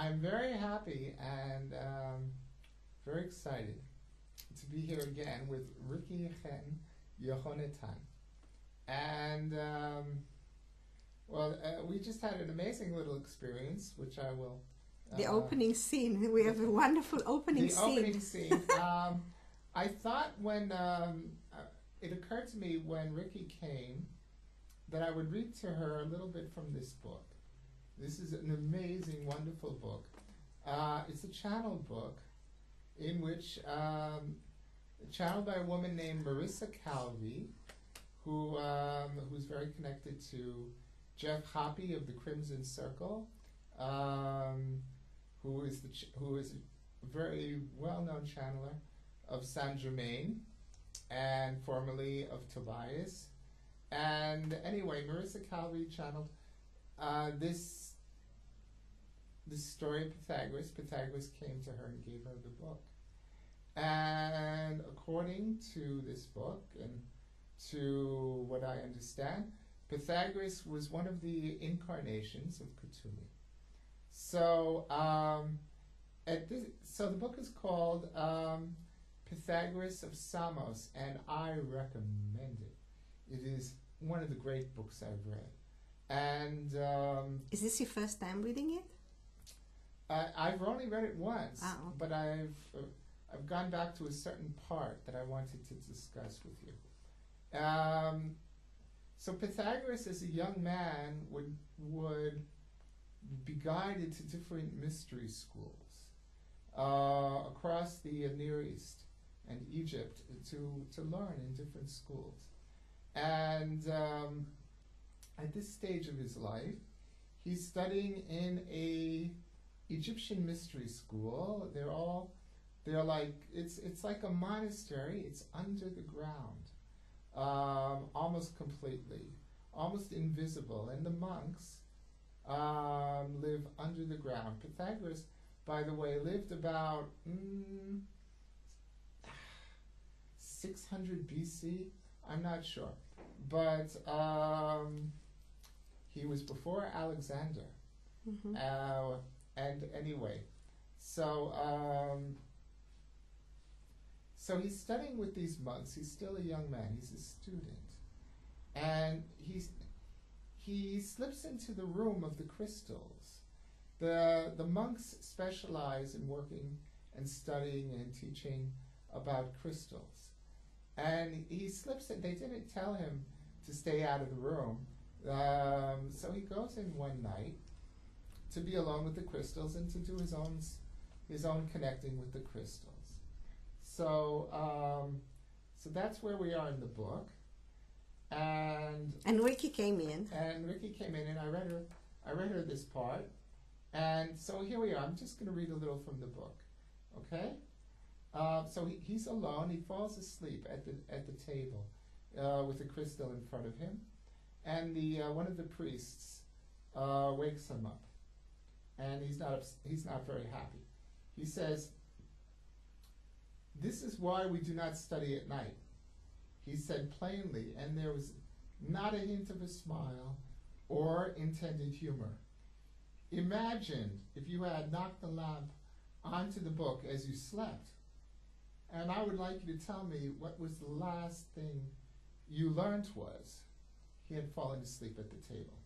I'm very happy and very excited to be here again with YEHONATAN, YEHONATAN. And, we just had an amazing little experience, which I will... the opening scene. We have a wonderful opening scene. The opening scene. I thought when... it occurred to me when Ricky came that I would read to her a little bit from this book. This is an amazing, wonderful book. It's a channeled book in which, channeled by a woman named Marisa Calvi, who's very connected to Jeff Hoppe of the Crimson Circle, who is a very well-known channeler of Saint Germain and formerly of Tobias. And anyway, Marisa Calvi channeled this story of Pythagoras. Pythagoras came to her and gave her the book. And according to this book and to what I understand, Pythagoras was one of the incarnations of Cthulhu. So, so the book is called Pythagoras of Samos, and I recommend it. It is one of the great books I've read. And is this your first time reading it? I've only read it once, okay. But I've gone back to a certain part that I wanted to discuss with you. So Pythagoras, as a young man, would be guided to different mystery schools across the Near East and Egypt to learn in different schools. And at this stage of his life, he's studying in a Egyptian mystery school. They're like, it's like a monastery. It's under the ground, almost completely, almost invisible. And the monks live under the ground. Pythagoras, by the way, lived about 600 BC. I'm not sure. But he was before Alexander. Mm-hmm. And anyway, so he's studying with these monks. He's still a young man. He's a student. And he slips into the room of the crystals. The monks specialize in working and studying and teaching about crystals. And he slips in. They didn't tell him to stay out of the room. So he goes in one night to be alone with the crystals and to do his own connecting with the crystals. So so that's where we are in the book. And Ricky came in. And Ricky came in, and I read her this part. And so here we are. I'm just going to read a little from the book. Okay? So he's alone. He falls asleep at the table with a crystal in front of him, and one of the priests wakes him up, and he's not very happy. He says, "This is why we do not study at night," he said plainly, and there was not a hint of a smile or intended humor. Imagine if you had knocked the lamp onto the book as you slept. And I would like you to tell me what was the last thing you learned was. He had fallen asleep at the table.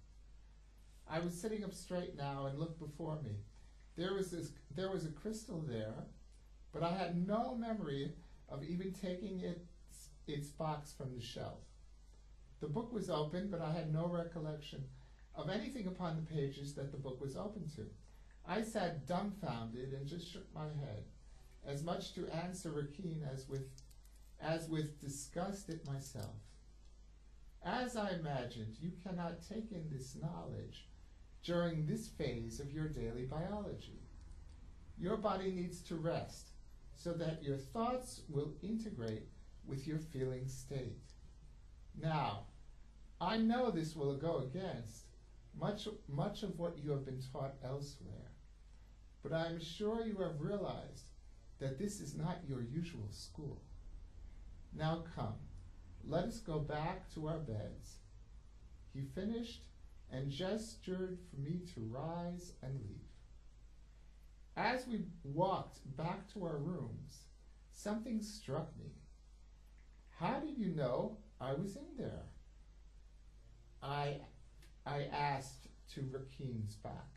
I was sitting up straight now and looked before me. There was a crystal there, but I had no memory of even taking its box from the shelf. The book was open, but I had no recollection of anything upon the pages that the book was open to. I sat dumbfounded and just shook my head, as much to answer Rakeen as with disgust at myself. As I imagined, you cannot take in this knowledge during this phase of your daily biology. Your body needs to rest so that your thoughts will integrate with your feeling state. Now, I know this will go against much of what you have been taught elsewhere, but I am sure you have realized that this is not your usual school. Now come, let us go back to our beds. He finished and gestured for me to rise and leave. as we walked back to our rooms, something struck me. How did you know I was in there? I asked to Rakim's back.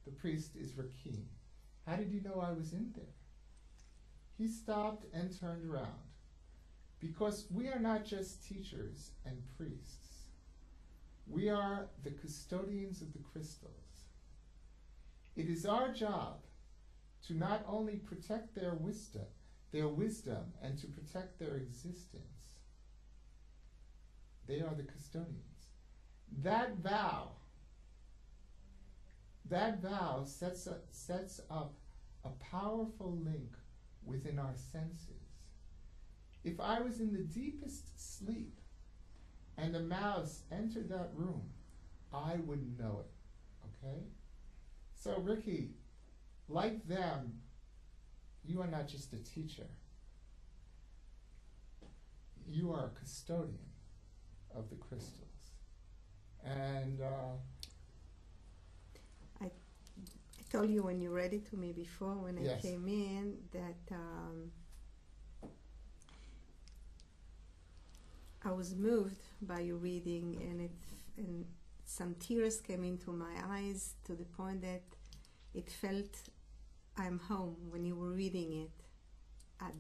The priest is Rakim. How did you know I was in there? He stopped and turned around. Because we are not just teachers and priests. We are the custodians of the crystals. It is our job to not only protect their wisdom and to protect their existence. They are the custodians. That vow sets up a powerful link within our senses. If I was in the deepest sleep and a mouse entered that room, I would know it, okay? So Riki, like them, you are not just a teacher. You are a custodian of the crystals. And I told you when you read it to me before, when I Yes. came in, that I was moved by your reading, and some tears came into my eyes to the point that it felt I'm home when you were reading it at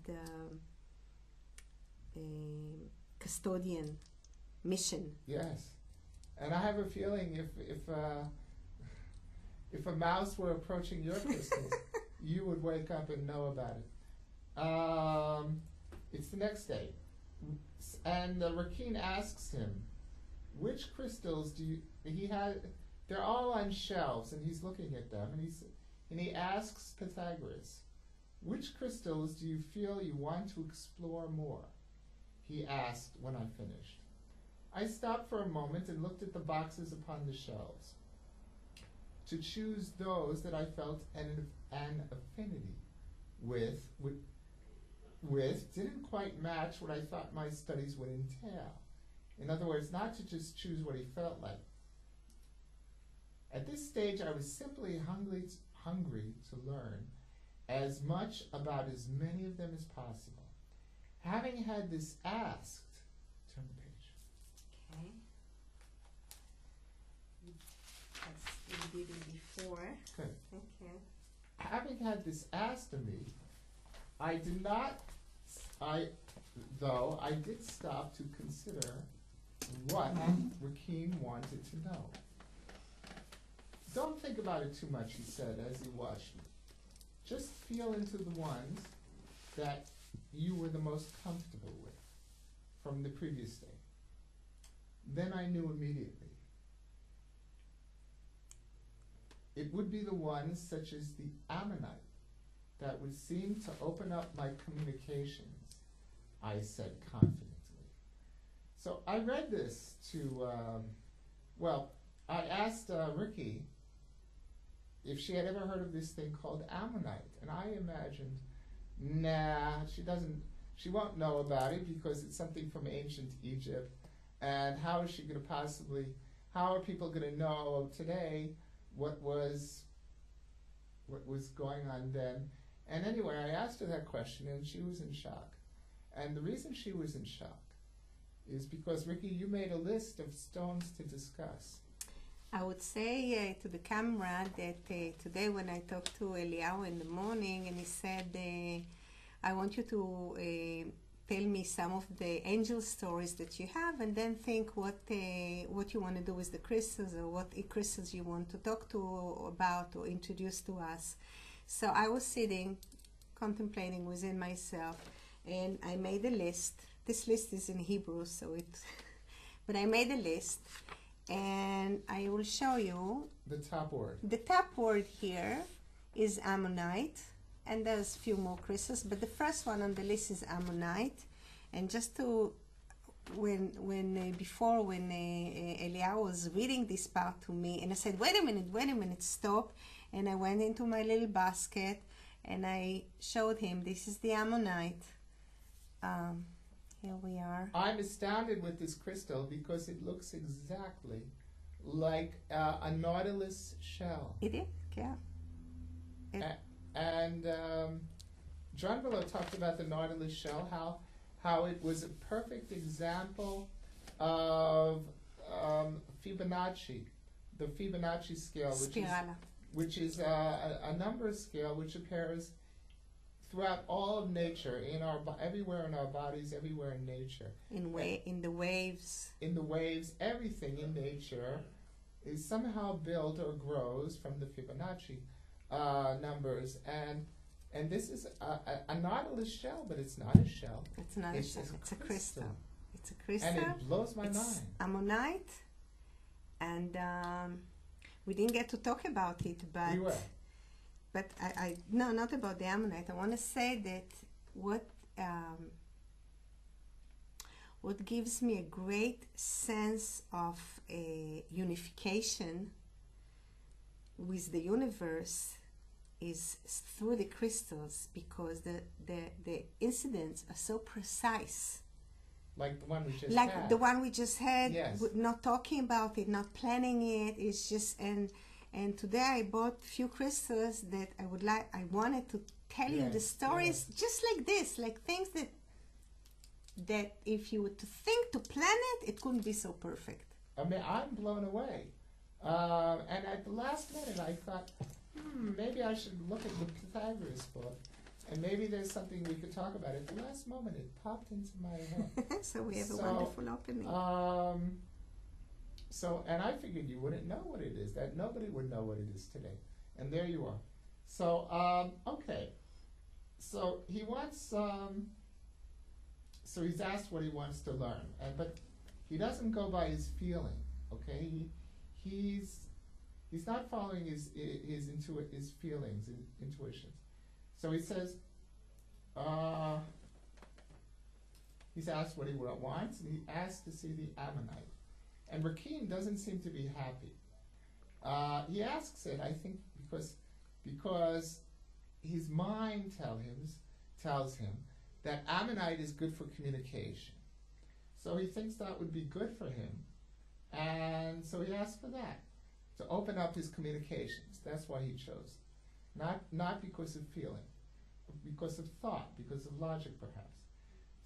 the custodian mission. yes, and I have a feeling if a mouse were approaching your crystals, you would wake up and know about it. It's the next day, and Rakin asks him, which crystals do you, they're all on shelves, and he's looking at them, and he asks Pythagoras, which crystals do you feel you want to explore more? He asked when I finished. I stopped for a moment and looked at the boxes upon the shelves to choose those that I felt an affinity with didn't quite match what I thought my studies would entail. In other words, not to just choose what he felt like. At this stage, I was simply hungry to learn as much about as many of them as possible. Having had this asked, turn the page. Okay. That's we did it before. Good. Okay. Having had this asked of me, I did stop to consider what Rakim wanted to know. Don't think about it too much, he said as he watched me. Just feel into the ones that you were the most comfortable with from the previous day. Then I knew immediately. It would be the ones such as the Ammonite that would seem to open up my communications, I said confidently. So I read this to, I asked Riki if she had ever heard of this thing called Ammonite, and I imagined, nah, she won't know about it because it's something from ancient Egypt, and how is she going to how are people going to know today what was going on then? And anyway, I asked her that question, and she was in shock. And the reason she was in shock is because, Riki, you made a list of stones to discuss. I would say to the camera that today when I talked to Eliyahu in the morning, and he said, I want you to tell me some of the angel stories that you have, and then think what you want to do with the crystals, or what crystals you want to talk to about or introduce to us. So I was sitting, contemplating within myself, and I made a list. This list is in Hebrew, but I made a list, and I will show you. The top word. The top word here is Ammonite, and there's a few more crystals, but the first one on the list is Ammonite. And just to, when Eliyahu was reading this part to me, and I said, wait a minute, stop. And I went into my little basket, and I showed him, this is the Ammonite. Here we are. I'm astounded with this crystal because it looks exactly like a nautilus shell. It is, yeah. And And John Willow talked about the nautilus shell, how it was a perfect example of Fibonacci, the Fibonacci scale, which is a number scale which appears throughout all of nature, everywhere in our bodies, everywhere in nature. In the waves. In the waves, everything in nature is somehow built or grows from the Fibonacci numbers. And this is a nautilus shell, but it's not a shell. It's not a shell. It's a crystal. It's a crystal. And it blows my mind. Ammonite. And we didn't get to talk about it, but... We were. But no, not about the ammonite. I want to say that what gives me a great sense of unification with the universe is through the crystals, because the incidents are so precise. Like the one we just had. Like the one we just had, yes. Not talking about it, not planning it. It's just... And today I bought a few crystals that I wanted to tell you the stories just like this, like things that if you were to think to plan it couldn't be so perfect. I mean, I'm blown away. And at the last minute I thought, maybe I should look at the Pythagoras book, and maybe there's something we could talk about. At the last moment it popped into my head. So we have a wonderful opening. And I figured you wouldn't know what it is, that nobody would know what it is today. And there you are. So, okay. So he wants, so he's asked what he wants to learn. But he doesn't go by his feeling, okay? He's not following his feelings, his intuitions. So he says, he's asked what he wants, and he asked to see the ammonite. And YEHONATAN doesn't seem to be happy. He asks it, I think, because his mind tells him that ammonite is good for communication. So he thinks that would be good for him, and so he asks for that, to open up his communications. That's why he chose. Not because of feeling, but because of thought, because of logic, perhaps.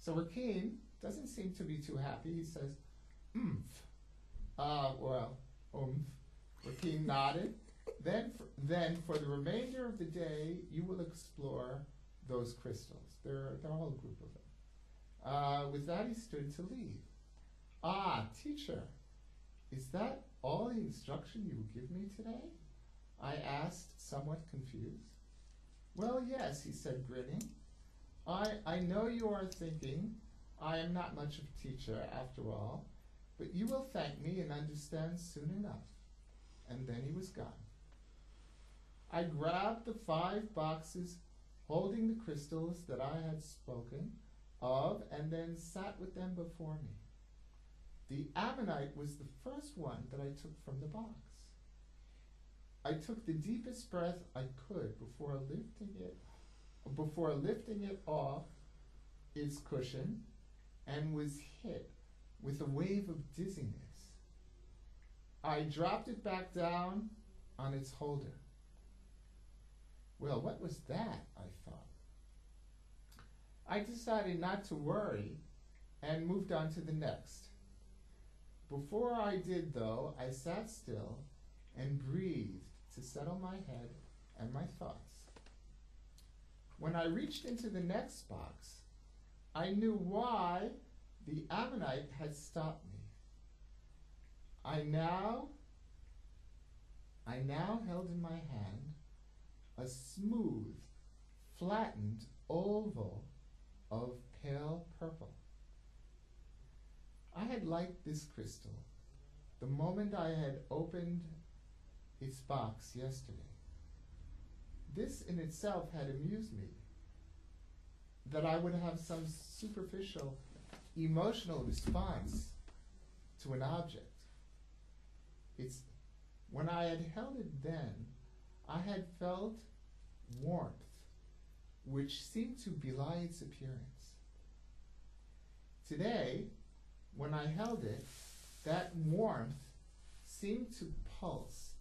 So YEHONATAN doesn't seem to be too happy. He says, YEHONATAN nodded. Then for the remainder of the day, you will explore those crystals. There are a whole group of them. With that, he stood to leave. Teacher, is that all the instruction you will give me today? I asked, somewhat confused. Well, yes, he said, grinning. I know you are thinking, I am not much of a teacher after all, but you will thank me and understand soon enough. And then he was gone. I grabbed the 5 boxes holding the crystals that I had spoken of, and then sat with them before me. The ammonite was the first one that I took from the box. I took the deepest breath I could before lifting it off its cushion, and was hit with a wave of dizziness. I dropped it back down on its holder. Well, what was that? I thought. I decided not to worry and moved on to the next. Before I did, though, I sat still and breathed to settle my head and my thoughts. When I reached into the next box, I knew why the ammonite had stopped me. I now held in my hand a smooth, flattened oval of pale purple. I had liked this crystal the moment I had opened its box yesterday. This in itself had amused me, that I would have some superficial emotional response to an object. When I had held it then, I had felt warmth, which seemed to belie its appearance. Today, when I held it, that warmth seemed to pulse,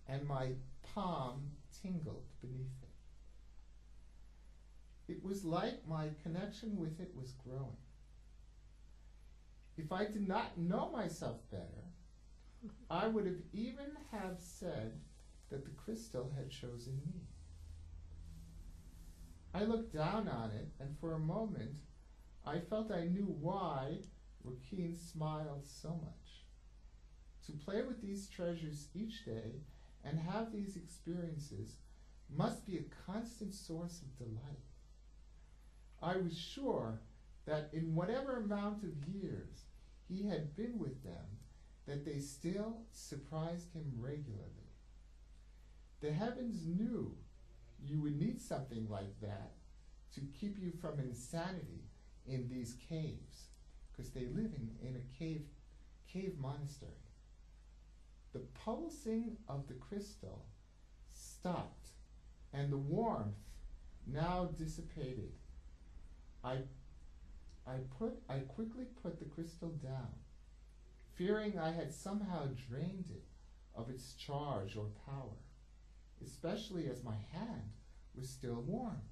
and my palm tingled beneath it. It was like my connection with it was growing. If I did not know myself better, I would have even have said that the crystal had chosen me. I looked down on it, and for a moment, I felt I knew why YEHONATAN smiled so much. To play with these treasures each day and have these experiences must be a constant source of delight. I was sure that in whatever amount of years he had been with them, that they still surprised him regularly. The heavens knew you would need something like that to keep you from insanity in these caves, because they live in a cave monastery. The pulsing of the crystal stopped, and the warmth now dissipated. I quickly put the crystal down, fearing I had somehow drained it of its charge or power, especially as my hand was still warm.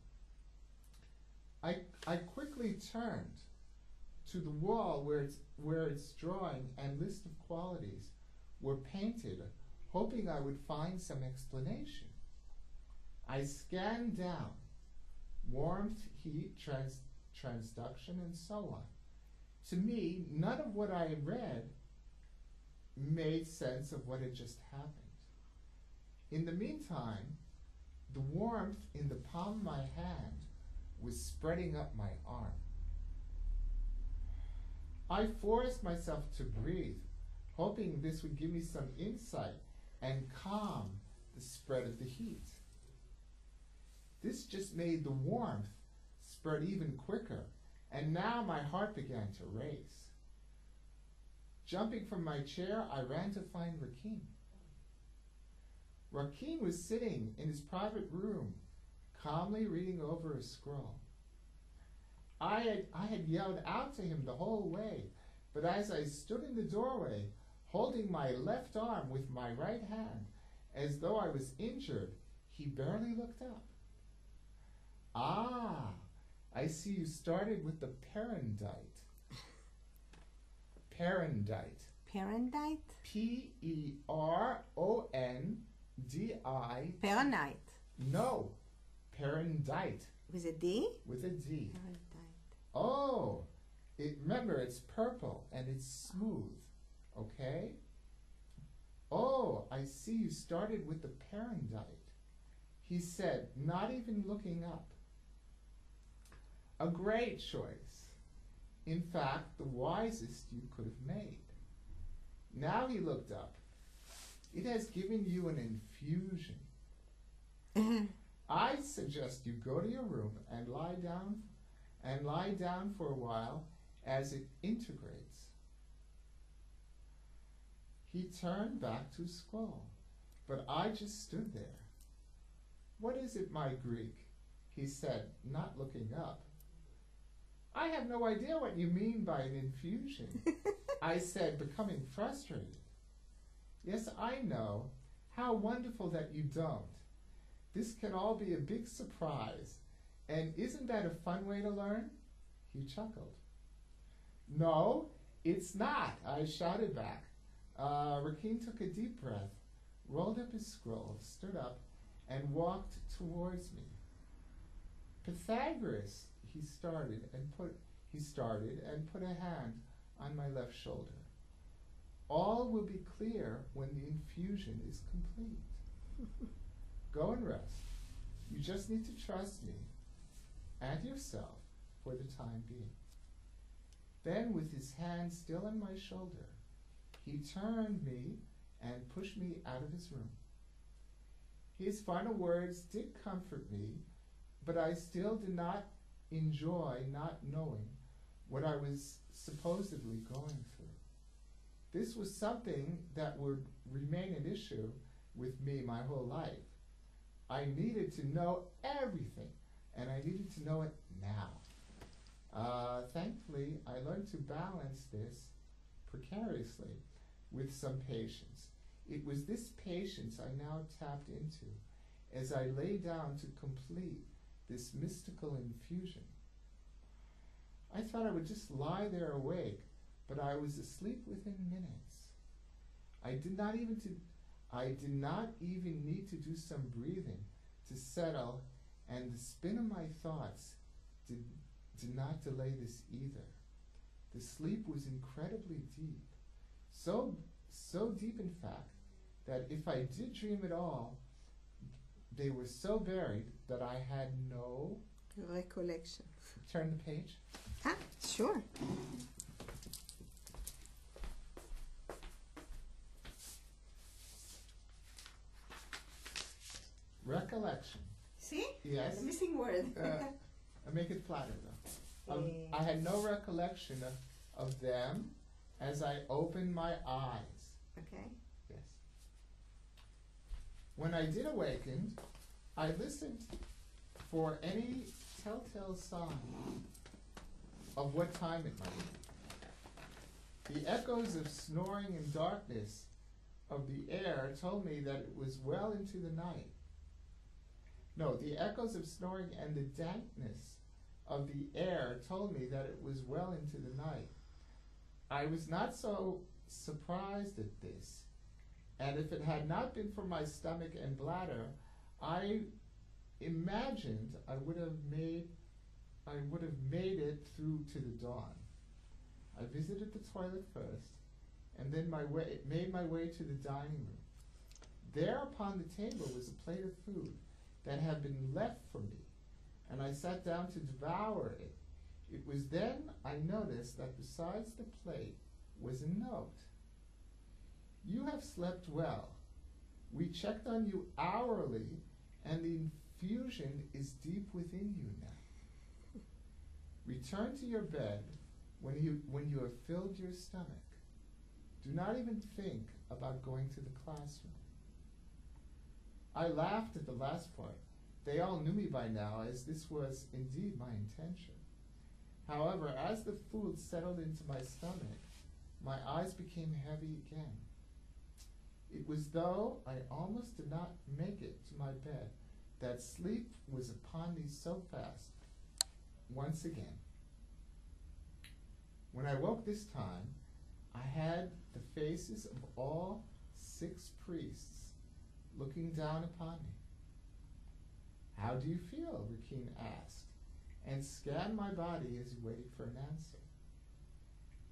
I quickly turned to the wall where its drawing and list of qualities were painted, hoping I would find some explanation. I scanned down: warmth, heat, transduction, and so on. To me, none of what I read made sense of what had just happened. In the meantime, the warmth in the palm of my hand was spreading up my arm. I forced myself to breathe, hoping this would give me some insight and calm the spread of the heat. This just made the warmth spread even quicker, and now my heart began to race. Jumping from my chair, I ran to find YEHONATAN. YEHONATAN was sitting in his private room, calmly reading over a scroll. I had yelled out to him the whole way, but as I stood in the doorway, holding my left arm with my right hand, as though I was injured, he barely looked up. Ah, I see you started with the Perondite. Perondite. Perondite? P-E-R-O-N-D-I. Perondite. No, Perondite. With a D? With a D. Perondite. Oh, remember, it's purple and it's smooth, okay? Oh, I see you started with the Perondite, he said, not even looking up. A great choice. In fact, the wisest you could have made. Now he looked up. It has given you an infusion. I suggest you go to your room and lie down for a while as it integrates. He turned back to his scroll, but I just stood there. What is it, my Greek? He said, not looking up. I have no idea what you mean by an infusion, I said, becoming frustrated. Yes, I know. How wonderful that you don't. This can all be a big surprise. And isn't that a fun way to learn? He chuckled. No, it's not, I shouted back. YEHONATAN took a deep breath, rolled up his scroll, stood up, and walked towards me. Pythagoras, he started and put a hand on my left shoulder. All will be clear when the infusion is complete. Go and rest. You just need to trust me and yourself for the time being. Then, with his hand still on my shoulder, he turned me and pushed me out of his room. His final words did comfort me, but I still did not enjoy not knowing what I was supposedly going through. This was something that would remain an issue with me my whole life. I needed to know everything, and I needed to know it now. Thankfully, I learned to balance this precariously with some patience. It was this patience I now tapped into as I lay down to complete this mystical infusion. I thought I would just lie there awake, but I was asleep within minutes. I did not even need to do some breathing to settle, and the spin of my thoughts did not delay this either. The sleep was incredibly deep. So deep, in fact, that if I did dream at all, they were so buried that I had no recollection. Turn the page. Ah, sure. Recollection. See? Yes. The missing word. I make it flatter though. I had no recollection of them as I opened my eyes. Okay. Yes. When I did awaken, I listened for any telltale sign of what time it might be. The echoes of snoring and darkness of the air told me that it was well into the night. No, the echoes of snoring and the dampness of the air told me that it was well into the night. I was not so surprised at this, and if it had not been for my stomach and bladder, I imagined I would have made it through to the dawn. I visited the toilet first, and then made my way to the dining room. There upon the table was a plate of food that had been left for me, and I sat down to devour it. It was then I noticed that besides the plate was a note. You have slept well. We checked on you hourly, and the infusion is deep within you now. Return to your bed when you have filled your stomach. Do not even think about going to the classroom. I laughed at the last part. They all knew me by now, as this was indeed my intention. However, as the food settled into my stomach, my eyes became heavy again. It was though I almost did not make it to my bed that sleep was upon me so fast. Once again. When I woke this time, I had the faces of all 6 priests looking down upon me. How do you feel? Rikin asked, and scanned my body as he waited for an answer.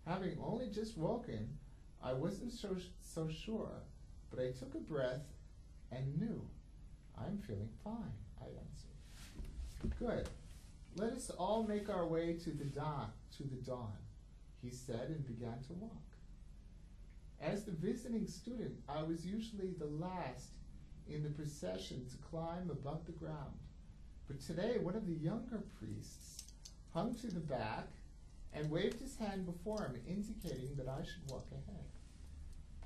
Having only just woken, I wasn't so sure, but I took a breath and knew. I'm feeling fine, I answered. Good. Let us all make our way to the dawn, he said, and began to walk. As the visiting student, I was usually the last in the procession to climb above the ground. But today, one of the younger priests hung to the back and waved his hand before him, indicating that I should walk ahead.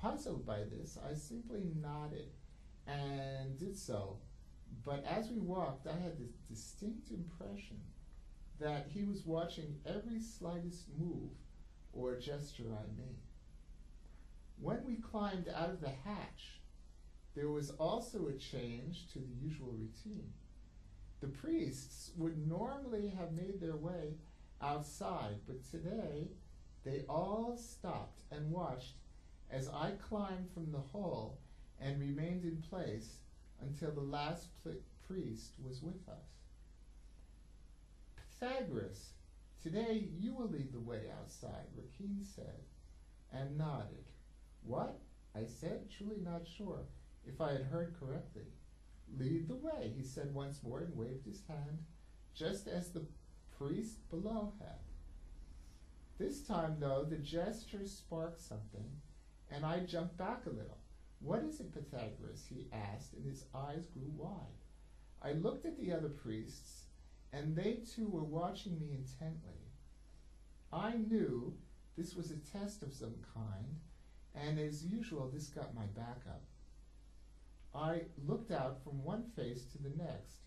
Puzzled by this, I simply nodded and did so. But as we walked, I had this distinct impression that he was watching every slightest move or gesture I made. When we climbed out of the hatch, there was also a change to the usual routine. The priests would normally have made their way outside, but today they all stopped and watched as I climbed from the hole and remained in place until the last priest was with us. Pythagoras, today you will lead the way outside, Rikin said, and nodded. What? I said, truly not sure if I had heard correctly. Lead the way, he said once more and waved his hand, just as the priest below had. This time, though, the gesture sparked something, and I jumped back a little. What is it, Pythagoras? He asked, and his eyes grew wide. I looked at the other priests, and they too were watching me intently. I knew this was a test of some kind, and as usual, this got my back up. I looked out from one face to the next,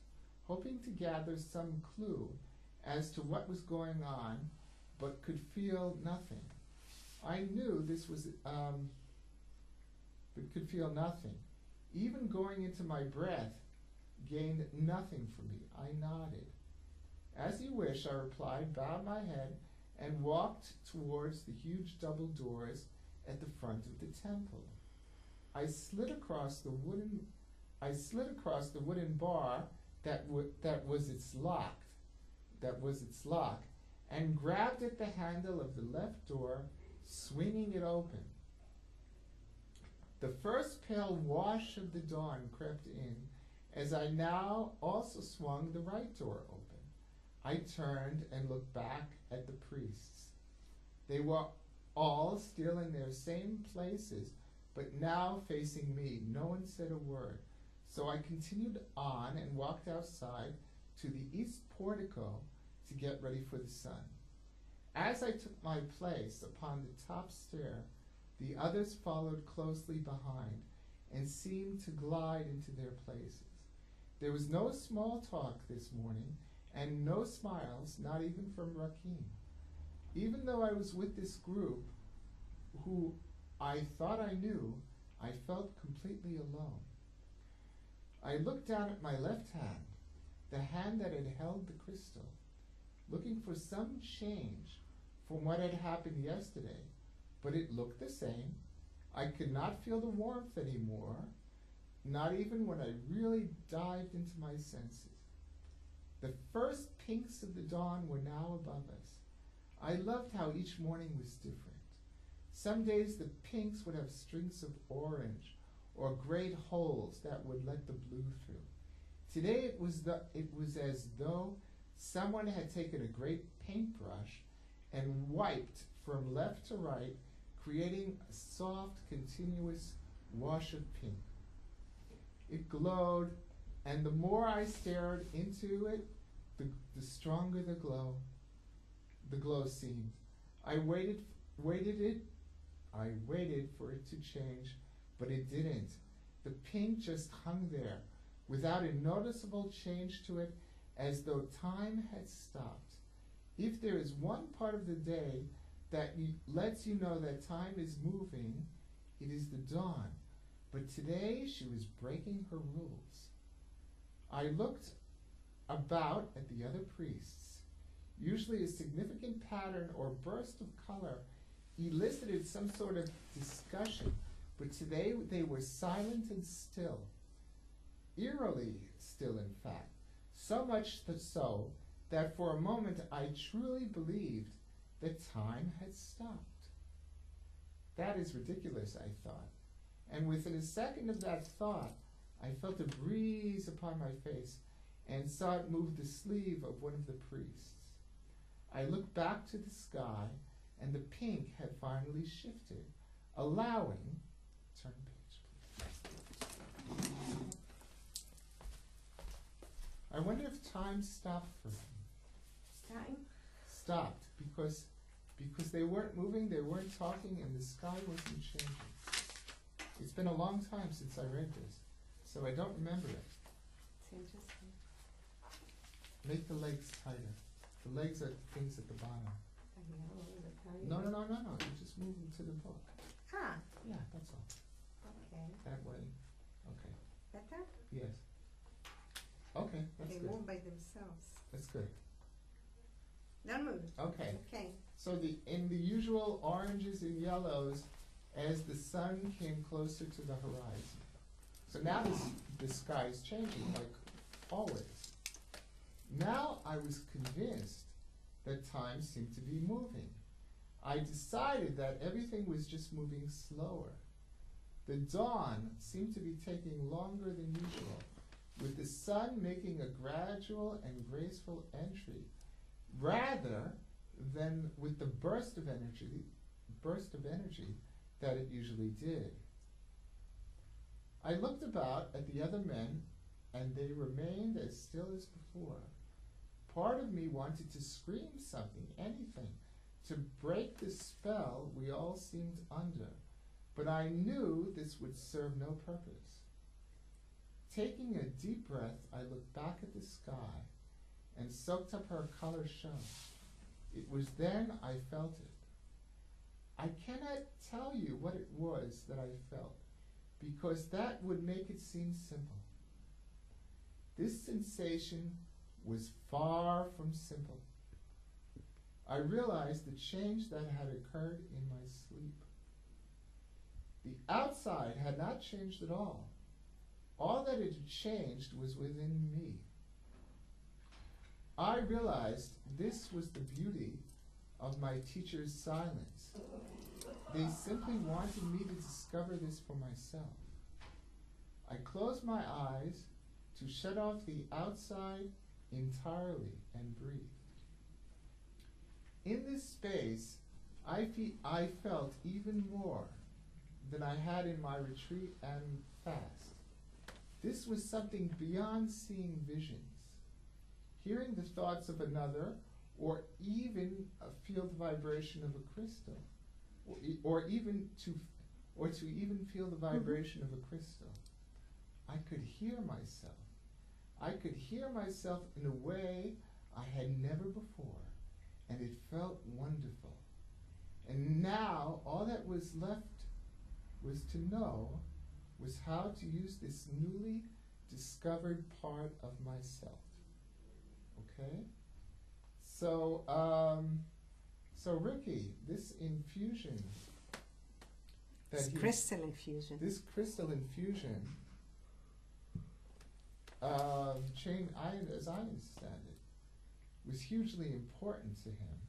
hoping to gather some clue as to what was going on, but could feel nothing. I knew this was, but could feel nothing. Even going into my breath, gained nothing from me. I nodded. As you wish, I replied, bowed my head, and walked towards the huge double doors at the front of the temple. I slid across the wooden bar that was its lock, and grabbed at the handle of the left door, swinging it open. The first pale wash of the dawn crept in as I now also swung the right door open. I turned and looked back at the priests. They were all still in their same places, but now facing me. No one said a word. So I continued on and walked outside to the east portico to get ready for the sun. As I took my place upon the top stair, the others followed closely behind and seemed to glide into their places. There was no small talk this morning, and no smiles, not even from Rakim. Even though I was with this group, who I thought I knew, I felt completely alone. I looked down at my left hand, the hand that had held the crystal, looking for some change from what had happened yesterday, but it looked the same. I could not feel the warmth anymore, not even when I really dived into my senses. The first pinks of the dawn were now above us. I loved how each morning was different. Some days the pinks would have streaks of orange or great holes that would let the blue through. Today it was as though someone had taken a great paintbrush and wiped from left to right, creating a soft, continuous wash of pink. It glowed, and the more I stared into it, the stronger the glow seemed. I waited for it to change, but it didn't. The pink just hung there, without a noticeable change to it, as though time had stopped. If there is one part of the day that lets you know that time is moving, it is the dawn. But today she was breaking her rules. I looked about at the other priests. Usually a significant pattern or burst of color elicited some sort of discussion, but today they were silent and still. Eerily still, in fact. So much so that for a moment I truly believed that time had stopped. That is ridiculous, I thought. And within a second of that thought, I felt a breeze upon my face and saw it move the sleeve of one of the priests. I looked back to the sky, and the pink had finally shifted, allowing... Turn the page, please. I wonder if time stopped for him. Time? Stopped, because they weren't moving, they weren't talking, and the sky wasn't changing. It's been a long time since I read this, so I don't remember it. It's interesting. Make the legs tighter. The legs are things at the bottom. No. You just move them to the book. Ah. Yeah, that's all. Okay. That way. Okay. Better? Yes. Okay, that's They good. move by themselves. That's good. Don't move. Okay. Okay. So in the usual oranges and yellows, as the sun came closer to the horizon. So now the sky is changing, like always. Now I was convinced that time seemed to be moving. I decided that everything was just moving slower. The dawn seemed to be taking longer than usual, with the sun making a gradual and graceful entry, rather than with the burst of energy that it usually did. I looked about at the other men, and they remained as still as before. Part of me wanted to scream something, anything, to break the spell we all seemed under, but I knew this would serve no purpose. Taking a deep breath, I looked back at the sky and soaked up her color show. It was then I felt it. I cannot tell you what it was that I felt, because that would make it seem simple. this sensation was far from simple. I realized the change that had occurred in my sleep. The outside had not changed at all. All that had changed was within me. I realized this was the beauty of my teacher's silence. They simply wanted me to discover this for myself. I closed my eyes to shut off the outside entirely and breathe. In this space, I felt even more than I had in my retreat and fast. This was something beyond seeing visions, hearing the thoughts of another, or even a field vibration of a crystal, or to even feel the vibration of a crystal. I could hear myself. I could hear myself in a way I had never before, and it felt wonderful. And now all that was left was to know was how to use this newly discovered part of myself. Okay? So, Rikki, this infusion, this crystal infusion, as I understand it, was hugely important to him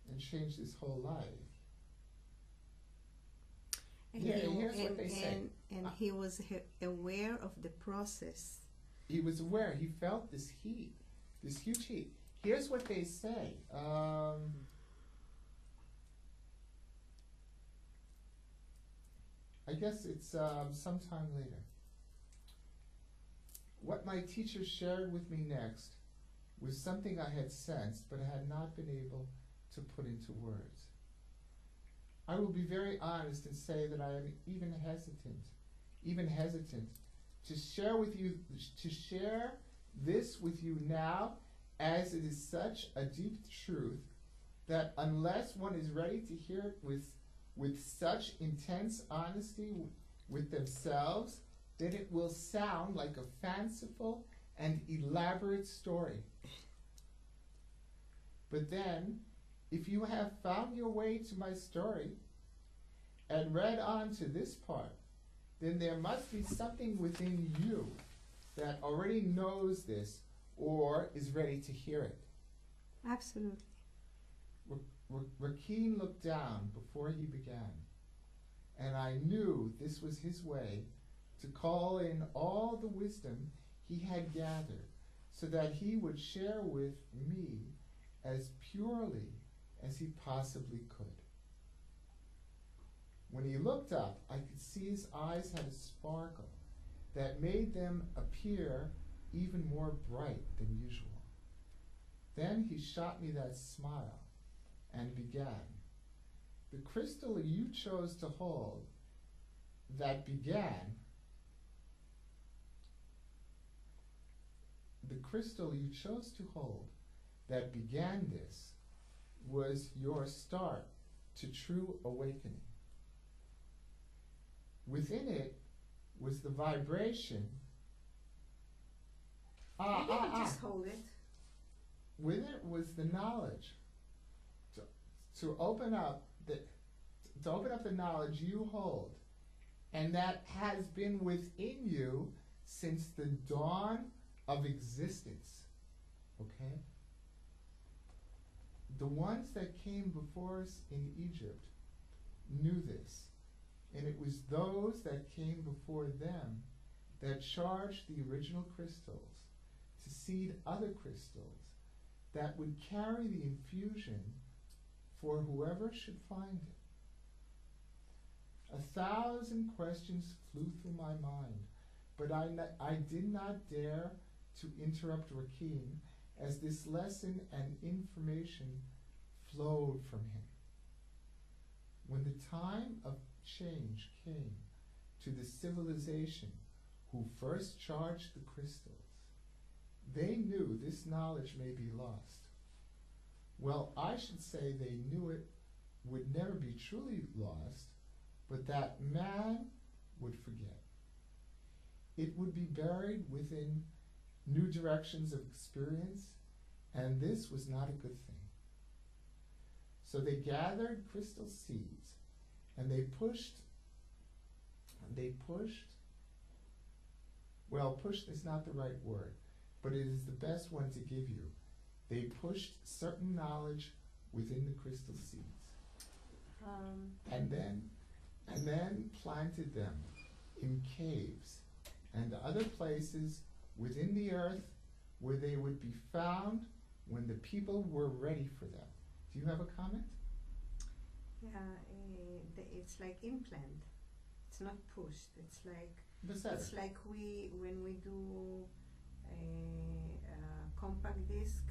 and changed his whole life. And here's what they say. And he was aware of the process. He was aware. He felt this heat, this huge heat. Here's what they say. I guess it's sometime later. What my teacher shared with me next was something I had sensed but had not been able to put into words. I will be very honest and say that I am even hesitant to share this with you now, as it is such a deep truth that unless one is ready to hear it with such intense honesty with themselves, then it will sound like a fanciful and elaborate story. But then, if you have found your way to my story and read on to this part, then there must be something within you that already knows this or is ready to hear it. Absolutely. Rakeen looked down before he began, and I knew this was his way to call in all the wisdom he had gathered so that he would share with me as purely as he possibly could. When he looked up, I could see his eyes had a sparkle that made them appear even more bright than usual. Then he shot me that smile and began. The crystal you chose to hold that began, this was your start to true awakening. Within it was the vibration. Just hold it. With it was the knowledge to open up the knowledge you hold, and that has been within you since the dawn of existence. Okay? The ones that came before us in Egypt knew this, and it was those that came before them that charged the original crystals to seed other crystals that would carry the infusion for whoever should find it. 1,000 questions flew through my mind, but I did not dare to interrupt Rakeen as this lesson and information flowed from him. When the time of change came to the civilization who first charged the crystals, they knew this knowledge may be lost. Well, I should say they knew it would never be truly lost, but that man would forget. it would be buried within new directions of experience, and this was not a good thing. So they gathered crystal seeds, and they pushed, well, pushed is not the right word, but it is the best one to give you. They pushed certain knowledge within the crystal seeds, and then planted them in caves and other places within the earth where they would be found when the people were ready for them. Do you have a comment? Yeah, it's like implant. It's not pushed. It's like Beseder. it's like when we do a compact disc.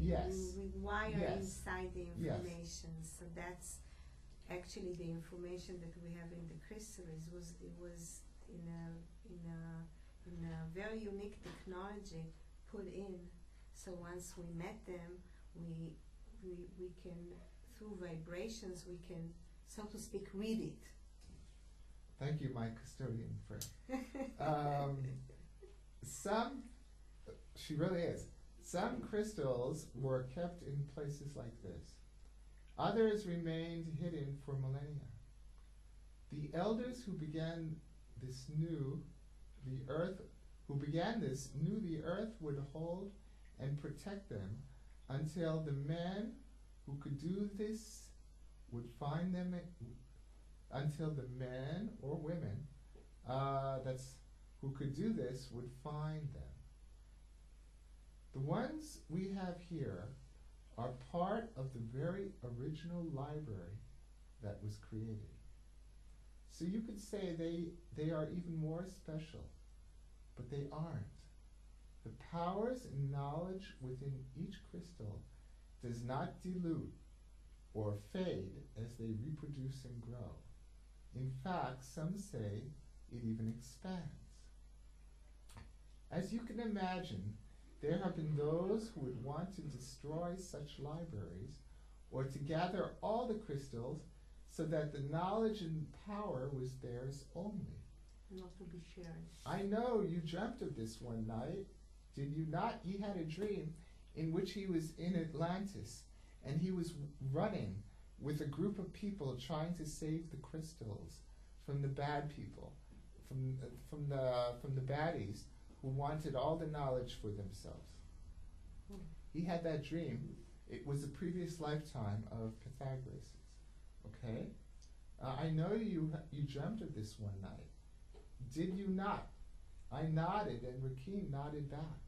Yes. We wire Yes. inside the Yes. information. So that's actually the information that we have in the crystals. It was in a very unique technology put in. So once we met them, we can, through vibrations, we can, so to speak, read it. Thank you, my custodian friend. She really is. Some crystals were kept in places like this. Others remained hidden for millennia. The elders who began this knew the earth would hold and protect them until the men who could do this would find them, until the men or women who could do this would find them. The ones we have here are part of the very original library that was created. So you could say they are even more special, but they aren't. The powers and knowledge within each crystal does not dilute or fade as they reproduce and grow. In fact, some say it even expands. As you can imagine, there have been those who would want to destroy such libraries or to gather all the crystals so that the knowledge and power was theirs only. Not to be shared. I know you dreamt of this one night, did you not? He had a dream in which he was in Atlantis and he was running with a group of people trying to save the crystals from the bad people, from the baddies who wanted all the knowledge for themselves. He had that dream. It was a previous lifetime of Pythagoras. Okay? I know you dreamt of this one night. Did you not? I nodded, and Rikin nodded back.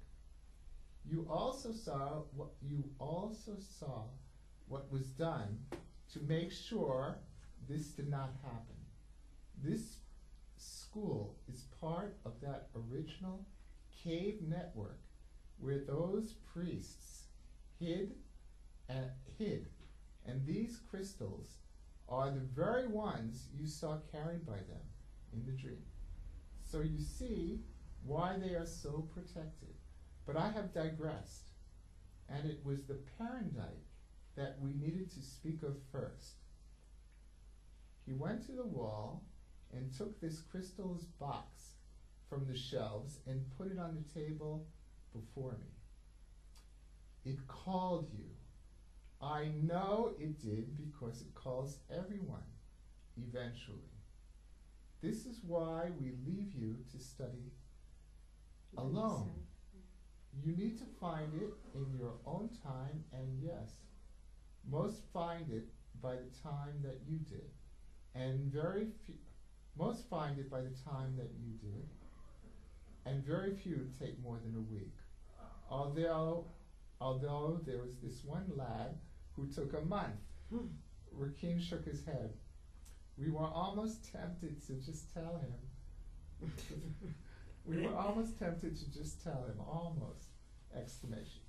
You also saw what was done to make sure this did not happen. This school is part of that original cave network where those priests hid, and these crystals are the very ones you saw carried by them in the dream. So you see why they are so protected. But I have digressed, and it was the Perondite that we needed to speak of first. He went to the wall and took this crystal's box from the shelves and put it on the table before me. It called you. I know it did because it calls everyone eventually. This is why we leave you to study alone. You need to find it in your own time, and yes, most find it by the time that you did, and most find it by the time that you did, and very few take more than a week. Although there was this one lad who took a month. Rikin shook his head. We were almost tempted to just tell him. We were almost tempted to just tell him, almost, exclamation.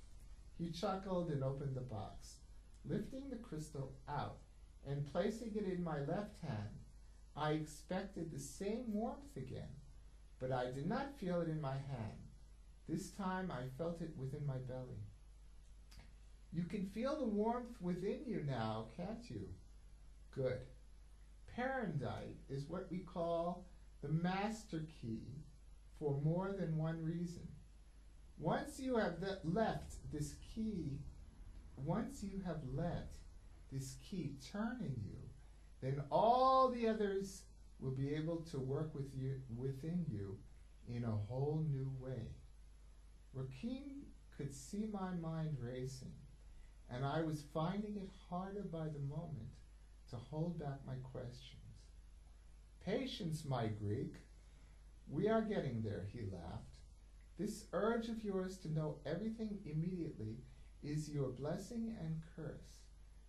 He chuckled and opened the box. Lifting the crystal out and placing it in my left hand, I expected the same warmth again, but I did not feel it in my hand. This time I felt it within my belly. You can feel the warmth within you now, can't you? Good. Perondite is what we call the master key for more than one reason. Once you have let this key turn in you, then all the others will be able to work within you in a whole new way. Rakim could see my mind racing, and I was finding it harder by the moment to hold back my questions. Patience, my Greek. We are getting there, he laughed. This urge of yours to know everything immediately is your blessing and curse.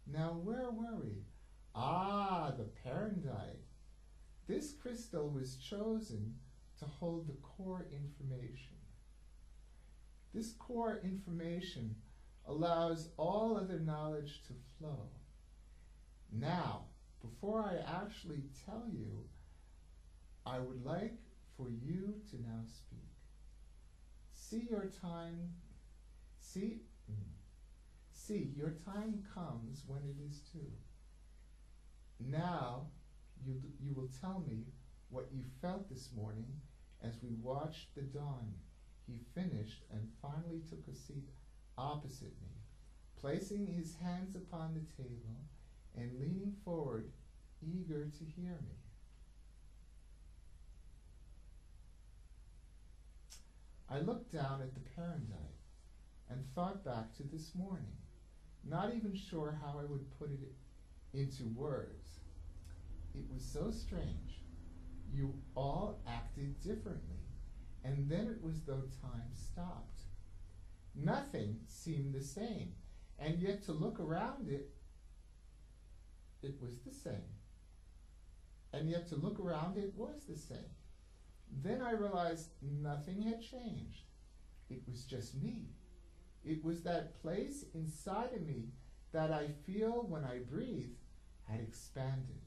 Now where were we? Ah, the Perondite. This crystal was chosen to hold the core information. This core information allows all other knowledge to flow. Now, before I actually tell you, I would like for you to now speak. Your time comes when it is due. Now, you will tell me what you felt this morning as we watched the dawn. He finished and finally took a seat opposite me, placing his hands upon the table and leaning forward, eager to hear me. I looked down at the Perondite and thought back to this morning, not even sure how I would put it into words. It was so strange. You all acted differently, and then it was though time stopped. Nothing seemed the same, and yet to look around it, it was the same. And yet to look around it was the same. Then I realized nothing had changed. It was just me. It was that place inside of me that I feel when I breathe had expanded.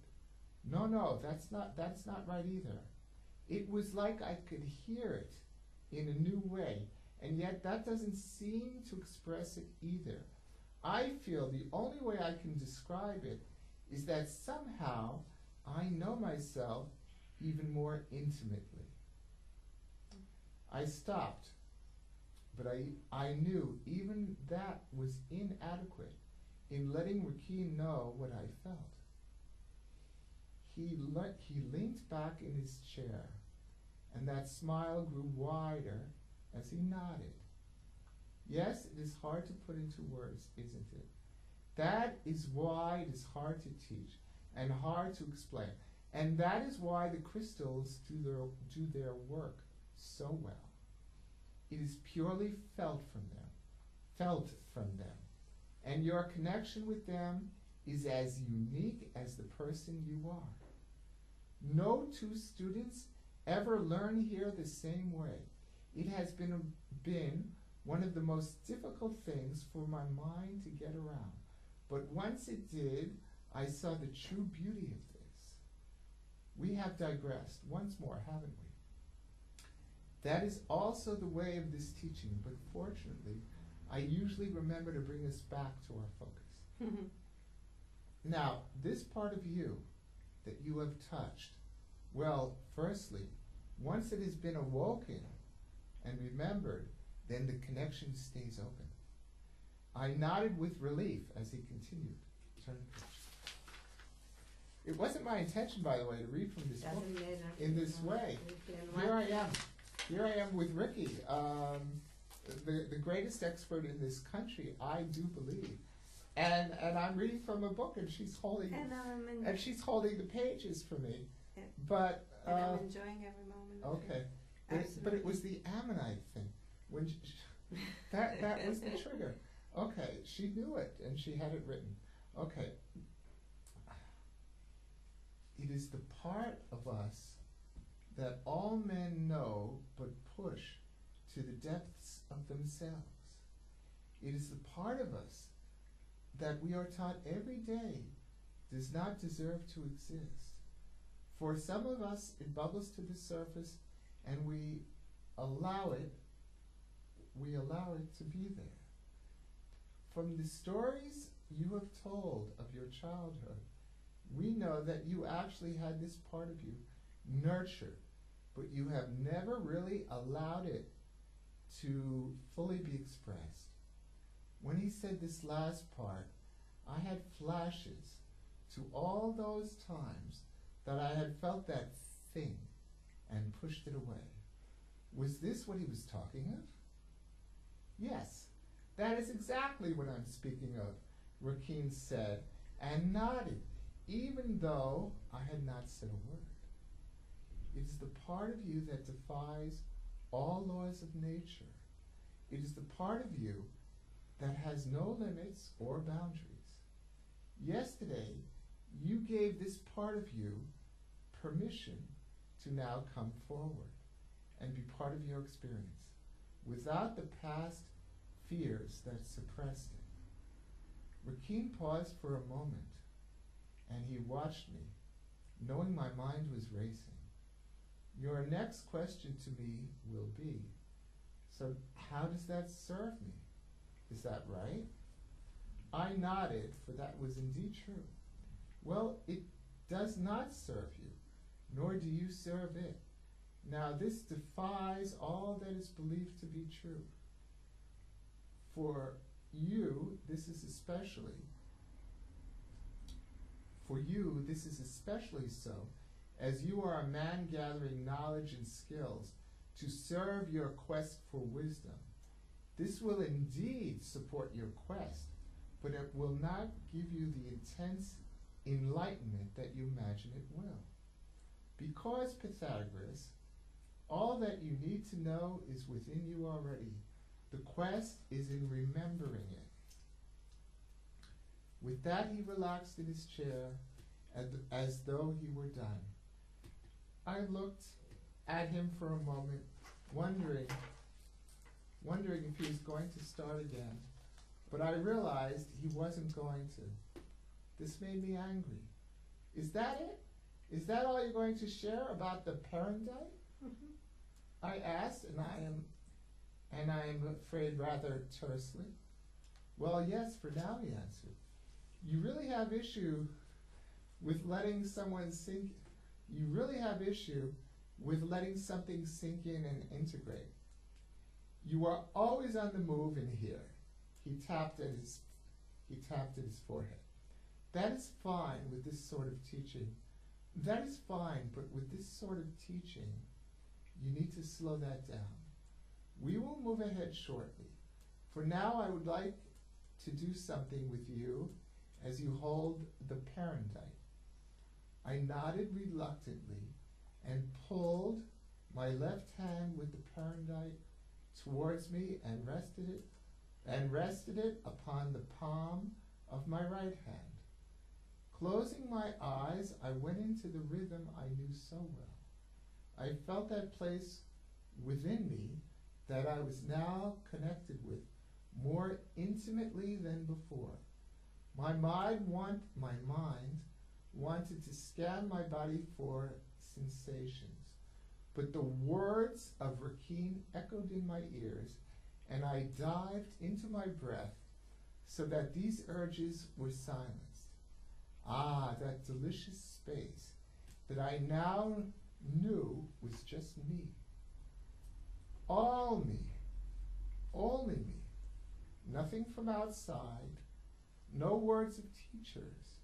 No, that's not right either. It was like I could hear it in a new way, and yet that doesn't seem to express it either. I feel the only way I can describe it is that somehow I know myself even more intimately. I stopped, but I knew even that was inadequate in letting Rakim know what I felt. He leaned back in his chair, and that smile grew wider as he nodded. Yes, it is hard to put into words, isn't it? That is why it is hard to teach and hard to explain. And that is why the crystals do their work so well. It is purely felt from them. And your connection with them is as unique as the person you are. No two students ever learn here the same way. It has been one of the most difficult things for my mind to get around. But once it did, I saw the true beauty of this. We have digressed once more, haven't we? That is also the way of this teaching, but fortunately, I usually remember to bring us back to our focus. Now, this part of you that you have touched, well, firstly, once it has been awoken and remembered, then the connection stays open. I nodded with relief as he continued. Turn the page. It wasn't my intention, by the way, to read from this book in this way. Here I am with Ricky, the greatest expert in this country, I do believe. And I'm reading from a book, and she's holding the pages for me. Yeah. But and I'm enjoying every moment. Okay, but it was the Ammonite thing when that was the trigger. Okay, she knew it, and she had it written. Okay, it is the part of us that all men know but push to the depths of themselves. It is the part of us that we are taught every day does not deserve to exist. For some of us, it bubbles to the surface, and we allow it to be there. From the stories you have told of your childhood, we know that you actually had this part of you nurtured but you have never really allowed it to fully be expressed. When he said this last part, I had flashes to all those times that I had felt that thing and pushed it away. Was this what he was talking of? Yes, that is exactly what I'm speaking of, Rakeen said, and nodded, even though I had not said a word. It is the part of you that defies all laws of nature. It is the part of you that has no limits or boundaries. Yesterday, you gave this part of you permission to now come forward and be part of your experience without the past fears that suppressed it. Rakeen paused for a moment, and he watched me, knowing my mind was racing. Your next question to me will be, so how does that serve me? Is that right? I nodded, for that was indeed true. Well, it does not serve you, nor do you serve it. Now, this defies all that is believed to be true. For you, this is especially so, as you are a man gathering knowledge and skills to serve your quest for wisdom. This will indeed support your quest, but it will not give you the intense enlightenment that you imagine it will. Because, Pythagoras, all that you need to know is within you already. The quest is in remembering it. With that, he relaxed in his chair as though he were done. I looked at him for a moment, wondering if he was going to start again, but I realized he wasn't going to. This made me angry. Is that it? Is that all you're going to share about the Perondite? I asked, and I am afraid rather tersely. Well, yes, for now, he answered. You really have issue with letting someone sink. You really have issue with letting something sink in and integrate. You are always on the move in here. He tapped at his forehead. That is fine with this sort of teaching. That is fine, but with this sort of teaching, you need to slow that down. We will move ahead shortly. For now, I would like to do something with you as you hold the Perondite. I nodded reluctantly and pulled my left hand with the Perondite towards me and rested it upon the palm of my right hand. Closing my eyes, I went into the rhythm I knew so well. I felt that place within me that I was now connected with more intimately than before. My mind wanted to scan my body for sensations, but the words of Rakeen echoed in my ears, and I dived into my breath so that these urges were silenced. Ah, that delicious space that I now knew was just me. All me, only me. Nothing from outside, no words of teachers,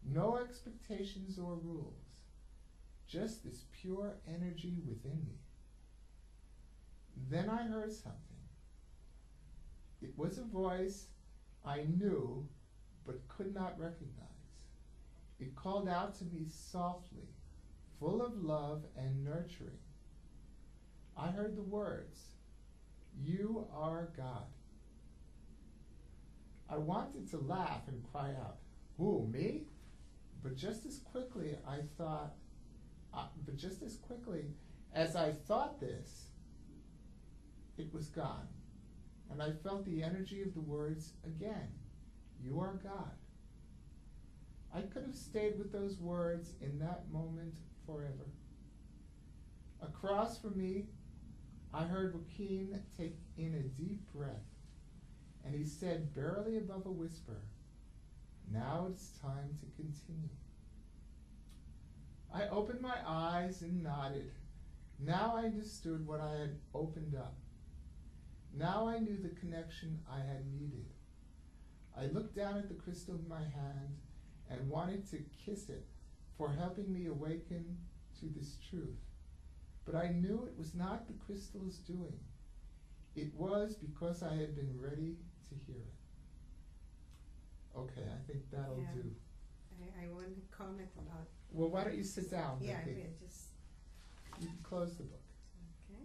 no expectations or rules, just this pure energy within me. Then I heard something. It was a voice I knew but could not recognize. It called out to me softly, full of love and nurturing. I heard the words, "You are God." I wanted to laugh and cry out, "Who, me?" But just as quickly as I thought this, it was gone. And I felt the energy of the words again, "You are God." I could have stayed with those words in that moment forever. Across from me, I heard Rakeen take in a deep breath, and he said, barely above a whisper, "Now it's time to continue." I opened my eyes and nodded, Now I understood what I had opened up. Now I knew the connection I had needed. I looked down at the crystal in my hand and wanted to kiss it for helping me awaken to this truth. But I knew it was not the crystal's doing. It was because I had been ready to hear it. Okay, I think that'll do. I want to comment about. Well, why don't you sit down? Yeah, I Vicky? will just. You can close the book. Okay.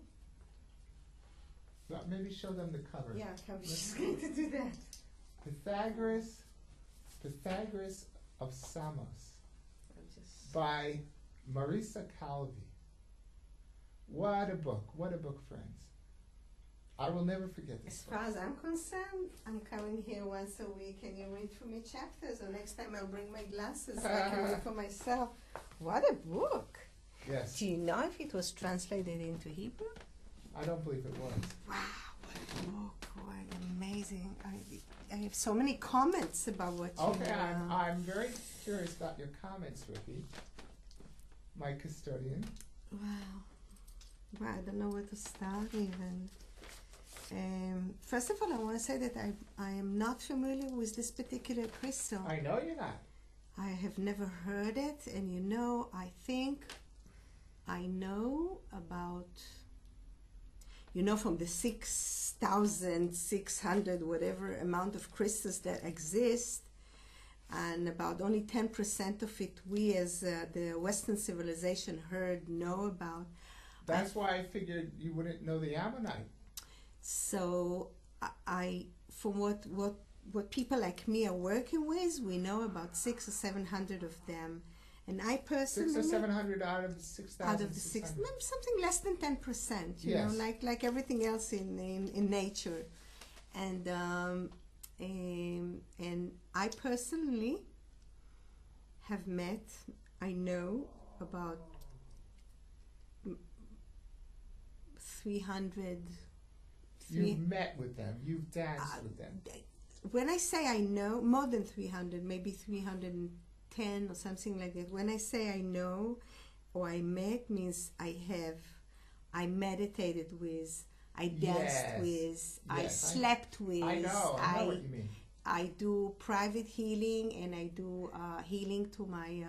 Well, maybe show them the cover. Yeah, I was just going to do that. Pythagoras of Samos I'll just. by Marisa Calvi. What a book, friends. I will never forget this As book. far as I'm concerned, I'm coming here once a week and you read for me chapters, or next time I'll bring my glasses so I can read for myself. What a book! Yes, Do you know if it was translated into Hebrew? I don't believe it was. Wow, what a book! What amazing! I have so many comments about what you Okay, I'm very curious about your comments, Ricky, my custodian. Wow. Well, I don't know where to start even. First of all, I want to say that I am not familiar with this particular crystal. I know you're not. I have never heard it, and you know, I think I know about, you know, from the 6,600 whatever amount of crystals that exist, and about only 10% of it we as the Western civilization know about. That's why I figured you wouldn't know the Ammonite. So from what people like me are working with, we know about 600 or 700 of them, and I personally 600 or 700 out of 6,000. out of the six, maybe something less than 10%. You Yes. know, like everything else in nature, and I personally have met. I know about 300. You've met with them. You've danced with them. When I say I know, more than 300, maybe 310 or something like that. When I say I know or I met, means I meditated with, I danced with, I slept with. I know what you mean. I do private healing, and I do healing to my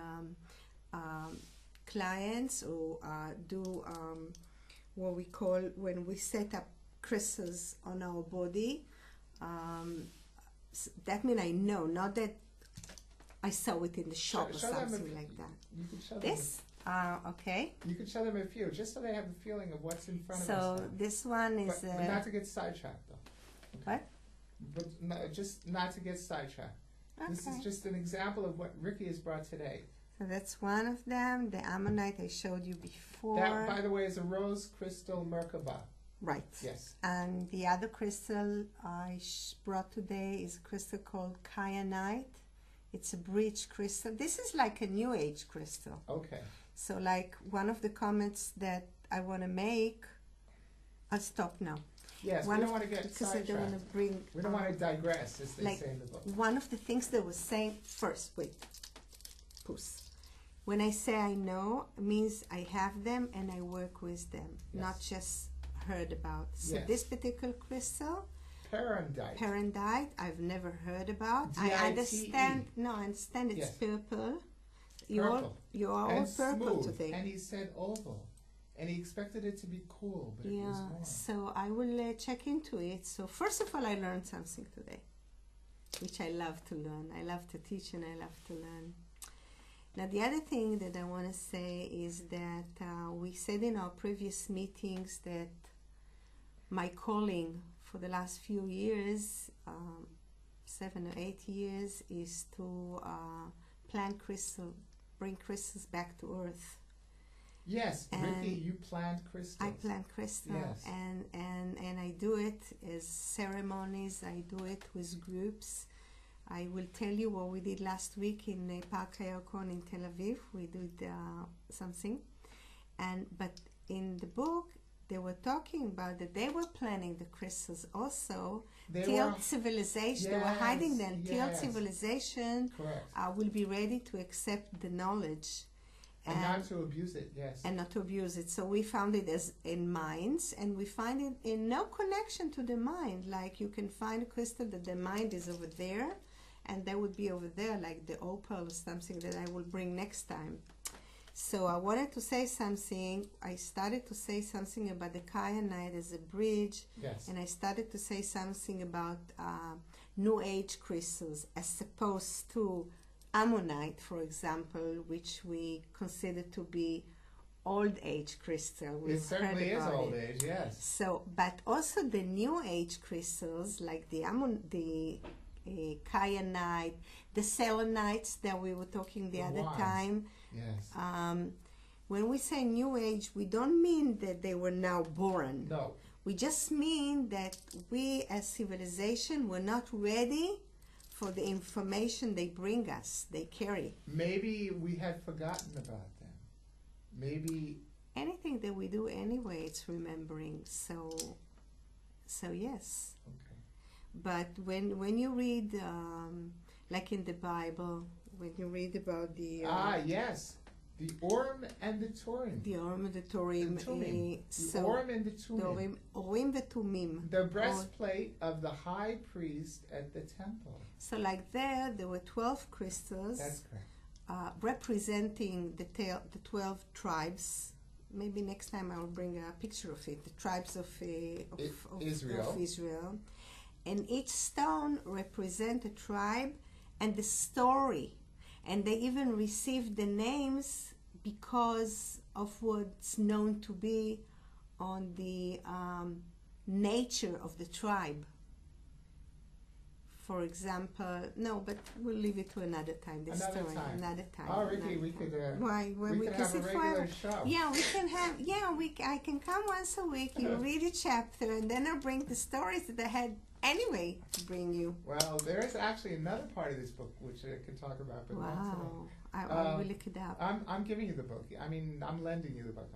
clients, or do what we call, when we set up crystals on our body. That means I know, not that I saw it in the shop or something like that. You can show This, okay. You can show them a few, just so they have a feeling of what's in front of us. So this one is. But not to get sidetracked, though. Okay. What? But just not to get sidetracked. Okay. This is just an example of what Ricky has brought today. So that's one of them. The Ammonite I showed you before. That, by the way, is a rose crystal Merkaba. Right. Yes. And the other crystal I brought today is a crystal called kyanite. It's a bridge crystal. This is like a new age crystal. Okay. So like one of the comments that I want to make, I'll stop now. Yes, we don't want to get because sidetracked. I don't want to bring. We don't want to digress, as they like say in the book. one of the things that was saying first, wait, Puss. When I say I know, it means I have them and I work with them, not just heard about. So this particular crystal, Perondite, I've never heard about. D-I-T-E. I understand. No, I understand it's purple. You're all purple smooth. today. And he said oval. And he expected it to be cool, but it was more. So I will check into it. So first of all, I learned something today, which I love to learn. I love to teach and I love to learn. Now the other thing that I want to say is that we said in our previous meetings that my calling for the last few years, 7 or 8 years, is to plant crystals, bring crystals back to earth. Yes, And Ricky, you plant crystals. I plant crystals, Yes. and I do it as ceremonies. I do it with groups. I will tell you what we did last week in Park Hayakon in Tel Aviv. We did something, but in the book they were talking about that they were planning the crystals also till civilization. They were hiding them till civilization will be ready to accept the knowledge. And not to abuse it, yes. And not to abuse it. So we found it as in minds, and we find it in no connection to the mind. Like you can find a crystal that the mind is over there, and that would be over there, like the opal or something that I will bring next time. So I wanted to say something. I started to say something about the kyanite as a bridge, Yes. and I started to say something about New Age crystals as opposed to ammonite, for example, which we consider to be old age crystal. It certainly is old age, yes. So, but also the New Age crystals like the kyanite, the selenites that we were talking the other time. Yes. When we say New Age, we don't mean that they were now born. No. We just mean that we as civilization were not ready for the information they bring us, they carry. Maybe we had forgotten about them. Maybe anything that we do anyway, it's remembering. So yes. Okay. But when you read, like in the Bible, when you read about the yes, the Urim and the Turim. The Urim and the Turim. The Urim and the Tumim. The Urim and Tumim. The breastplate of the high priest at the temple. So like there were 12 crystals. That's correct. Representing the 12 tribes. Maybe next time I will bring a picture of it. The tribes of Israel. And each stone represents a tribe and the story. And they even received the names because of what's known to be on the nature of the tribe. For example, no, but we'll leave it to another time. Another time. Oh, Ricky, we could. Why? We could have a regular show. Yeah, we can have. Yeah, I can come once a week. You read a chapter, and then I'll bring the stories that I had anyway to bring you. Well, there is actually another part of this book which I can talk about, but not today. I will look it up. I'm giving you the book. I mean, I'm lending you the book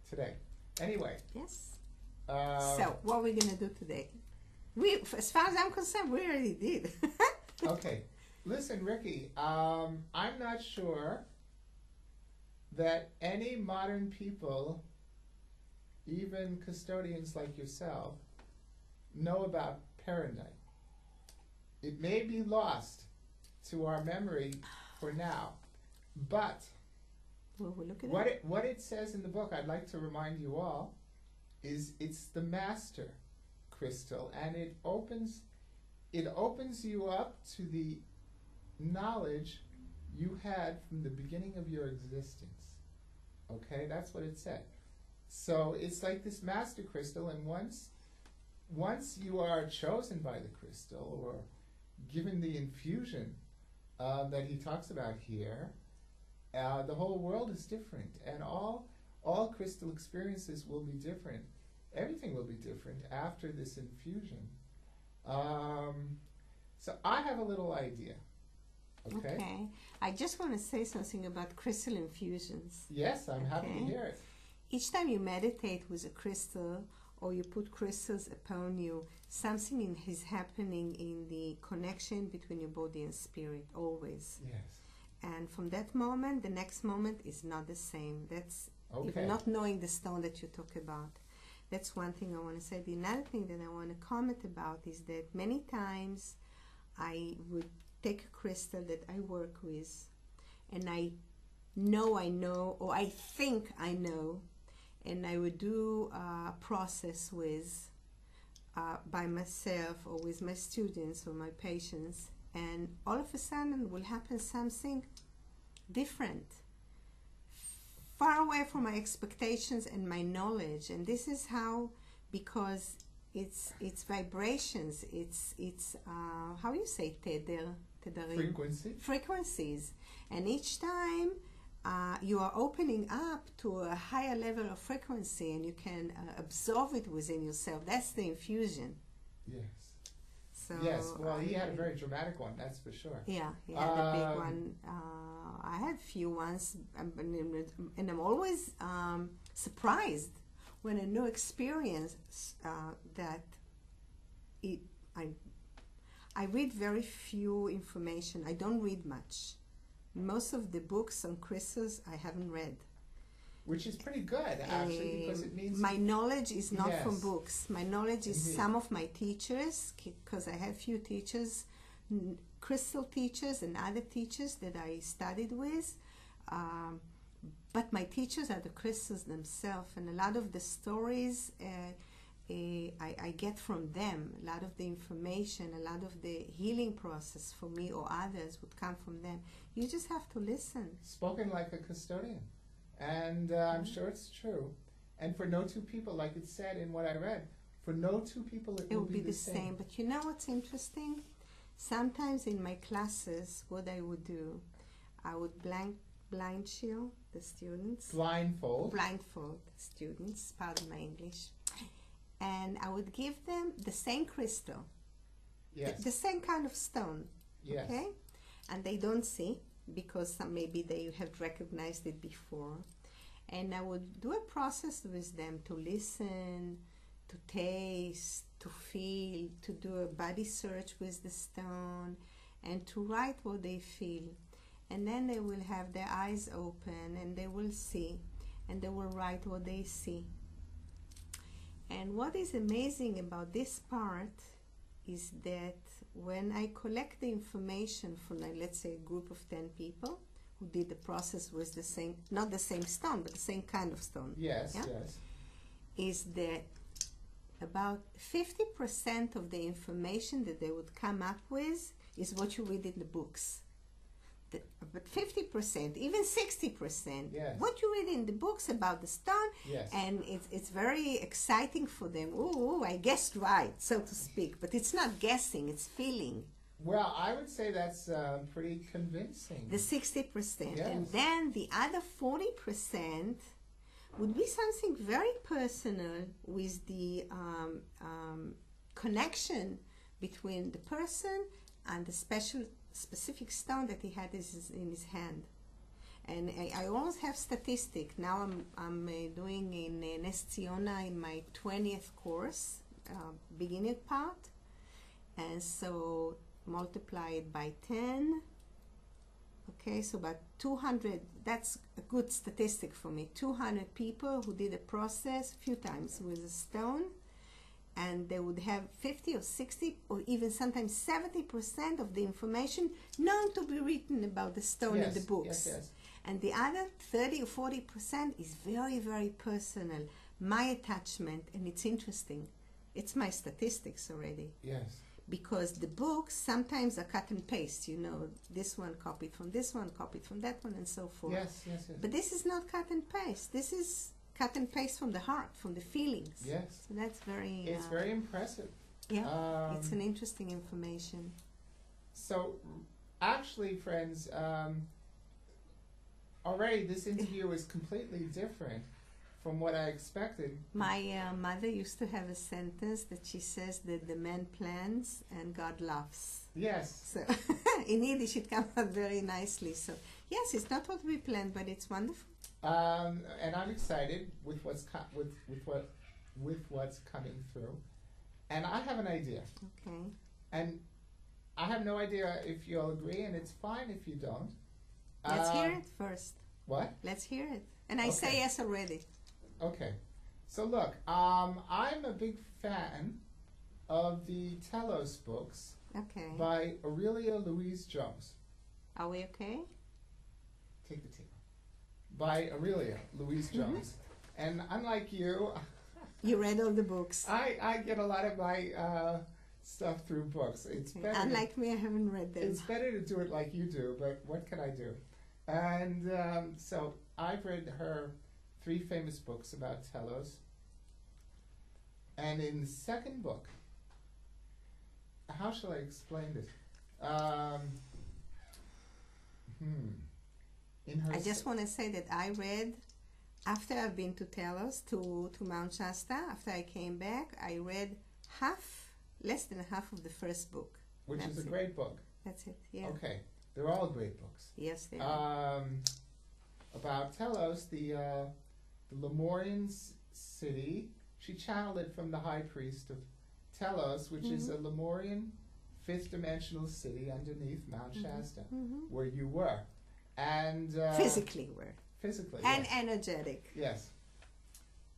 today. Anyway. Yes. So, what are we gonna do today? As far as I'm concerned, we already did. Okay. Listen, Ricky, I'm not sure that any modern people, even custodians like yourself, know about Perondite. It may be lost to our memory for now, but we'll look at what it says in the book, I'd like to remind you all, is it's the master crystal, and it opens you up to the knowledge you had from the beginning of your existence. Okay, that's what it said. So it's like this master crystal, and once you are chosen by the crystal or given the infusion that he talks about here, the whole world is different, and all crystal experiences will be different. Everything will be different after this infusion. So I have a little idea. Okay. I just want to say something about crystal infusions. Yes, I'm happy to hear it. Each time you meditate with a crystal or you put crystals upon you, something is happening in the connection between your body and spirit, always. Yes. And from that moment, the next moment is not the same. That's even not knowing the stone that you talk about. That's one thing I want to say. The another thing that I want to comment about is that many times I would take a crystal that I work with, and I know, or I think I know, and I would do a process with, by myself or with my students or my patients, and all of a sudden will happen something different, far away from my expectations and my knowledge. And this is how, because it's vibrations, it's how you say frequencies, and each time you are opening up to a higher level of frequency, and you can absorb it within yourself. That's the infusion. Yes. So yes, well, he had a very dramatic one, that's for sure. Yeah, he had a big one. I had few ones, and I'm always surprised when a new experience that I read very few information. I don't read much. most of the books on crystals I haven't read. Which is pretty good, actually, because it means... My knowledge is not from Yes. books. My knowledge is Indeed. some of my teachers, because I have few teachers, crystal teachers and other teachers that I studied with. But my teachers are the crystals themselves, and a lot of the stories I get from them. A lot of the information, a lot of the healing process for me or others would come from them. You just have to listen. Spoken like a custodian. And I'm sure it's true. And for no two people, like it said in what I read, for no two people it will be the same. But you know what's interesting? Sometimes in my classes, what I would do, I would blind shield the students. Blindfold. Blindfold the students, pardon my English. And I would give them the same crystal. Yes. The same kind of stone. Yes. Okay? And they don't see, because maybe they have recognized it before. And I would do a process with them to listen, to taste, to feel, to do a body search with the stone, and to write what they feel. And then they will have their eyes open, and they will see, and they will write what they see. And what is amazing about this part is that when I collect the information from, let's say, a group of 10 people who did the process with the same, not the same stone, but the same kind of stone. Yes, yeah? yes. Is that about 50% of the information that they would come up with is what you read in the books. But 50%, even 60%, Yes. what you read in the books about the stone, Yes. and it's very exciting for them. Ooh, I guessed right, so to speak. But it's not guessing, it's feeling. Well, I would say that's pretty convincing. The 60%. Yes. And then the other 40% would be something very personal with the connection between the person and the specific stone that he had in his hand. And I always have statistic. Now I'm doing in Nes Tziona in my 20th course, beginning part. And so multiply it by 10. Okay, so about 200, that's a good statistic for me. 200 people who did a process a few times with a stone, and they would have 50 or 60 or even sometimes 70% of the information known to be written about the stone in the books. Yes, yes. And the other 30 or 40% is very, very personal, my attachment, and it's interesting. It's my statistics already. Yes. Because the books sometimes are cut and paste, you know, this one copied from this one, copied from that one, and so forth. Yes, yes, yes. But this is not cut and paste. This is cut and paste from the heart, from the feelings. Yes. So that's very... It's very impressive. Yeah, it's an interesting information. So, actually, friends, already this interview is completely different from what I expected. My mother used to have a sentence that she says that the man plans and God laughs. Yes. So in Yiddish it comes out very nicely. So yes, it's not what we planned, but it's wonderful. And I'm excited with what's what's coming through, and I have an idea. Okay. And I have no idea if you'll agree, and it's fine if you don't. Let's hear it first. What? Let's hear it. And I say yes already. Okay. So look, I'm a big fan of the Telos books by Aurelia Louise Jones. Are we okay? Take the tea. By Aurelia Louise Jones. And unlike you, you read all the books. I get a lot of my stuff through books. It's better. Unlike me, I haven't read them. It's better to do it like you do, but what can I do? And so I've read her 3 famous books about Telos. And in the second book, how shall I explain this? I just want to say that I read, after I've been to Telos, to Mount Shasta, after I came back, I read less than half of the first book. Which is a great book. That's it, yeah. Okay, they're all great books. Yes, they are. About Telos, the Lemurian city, she channeled it from the high priest of Telos, which is a Lemurian 5th dimensional city underneath Mount Shasta, where you were. And physically we're. Physically. And yes. energetic. Yes.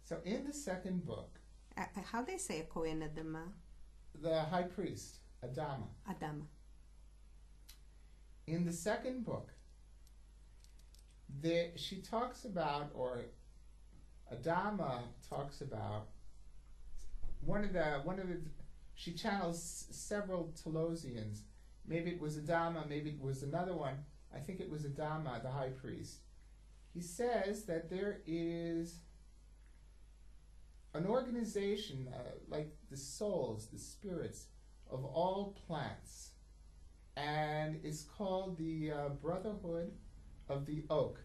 So in the second book, how they say a Kohen Adama? the high priest, Adama. Adama. In the second book, she talks about, or Adama talks about, she channels several Telosians. Maybe it was Adama, maybe it was another one. I think it was Adama, the high priest. He says that there is an organization, like the souls, the spirits of all plants, and it's called the Brotherhood of the Oak.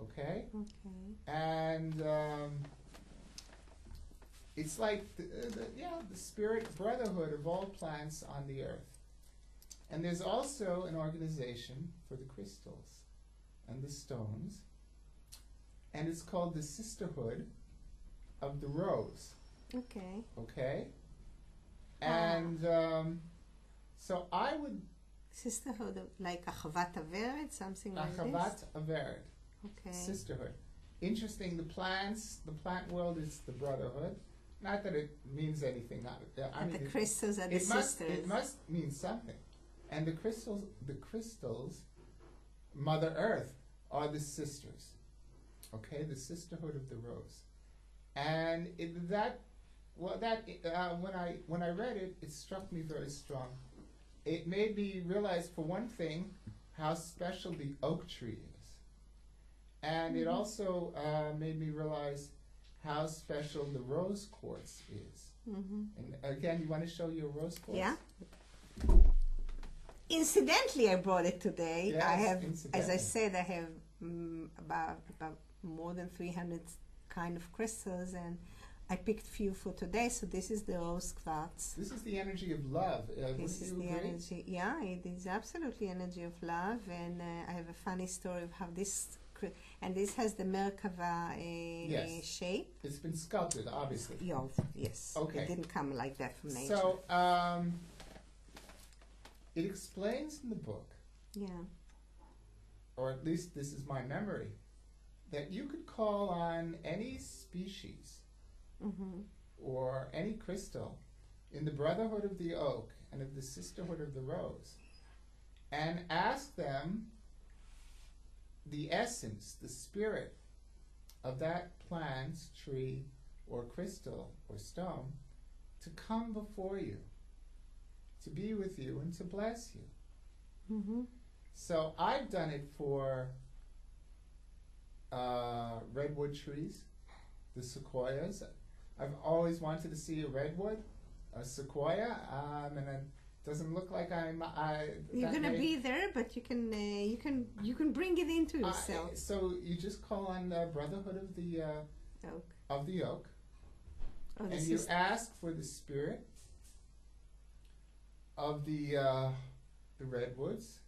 Okay? Okay. And it's like the spirit brotherhood of all plants on the earth. And there's also an organization for the crystals and the stones, and it's called the Sisterhood of the Rose. Okay. Okay? And so I would... Sisterhood, like Achavat Averet, something like this? Achavat Averet. Okay. Sisterhood. Interesting, the plant world is the brotherhood. Not that it means anything. I mean, the crystals are the sisters. It must mean something. And the crystals, Mother Earth, are the sisters. Okay, the Sisterhood of the Rose. And when I read it, it struck me very strong. It made me realize, for one thing, how special the oak tree is. And it also made me realize how special the rose quartz is. And again, you want to show your rose quartz? Yeah. Incidentally, I brought it today. Yes, I have, as I said, I have about more than 300 kind of crystals, and I picked few for today. So this is the rose quartz. This is the energy of love. This is the energy. Yeah, it is absolutely energy of love, and I have a funny story of how this. And this has the Merkava shape. It's been sculpted, obviously. Yes. Okay. It didn't come like that from nature. So, it explains in the book, or at least this is my memory, that you could call on any species or any crystal in the Brotherhood of the Oak and of the Sisterhood of the Rose and ask them the essence, the spirit of that plant, tree, or crystal, or stone, to come before you, to be with you, and to bless you. So I've done it for redwood trees, the sequoias. I've always wanted to see a redwood, a sequoia, and it doesn't look like you're gonna be there, but you can bring it into yourself. So you just call on the Brotherhood of the Oak, and you ask for the spirit of the redwoods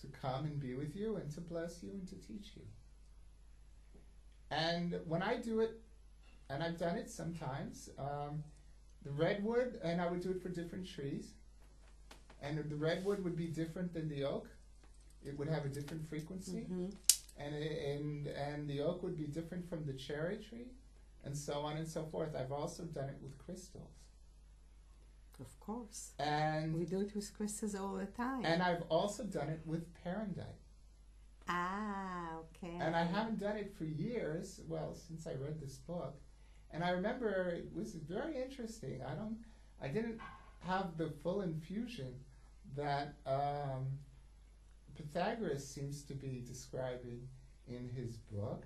to come and be with you and to bless you and to teach you. And when I do it, and I've done it sometimes, the redwood, and I would do it for different trees, and the redwood would be different than the oak. It would have a different frequency, and the oak would be different from the cherry tree, and so on and so forth. I've also done it with crystals. Of course. And we do it with crystals all the time. And I've also done it with Perondite. Okay. And I haven't done it for years, well, since I read this book. And I remember it was very interesting. I didn't have the full infusion that Pythagoras seems to be describing in his book,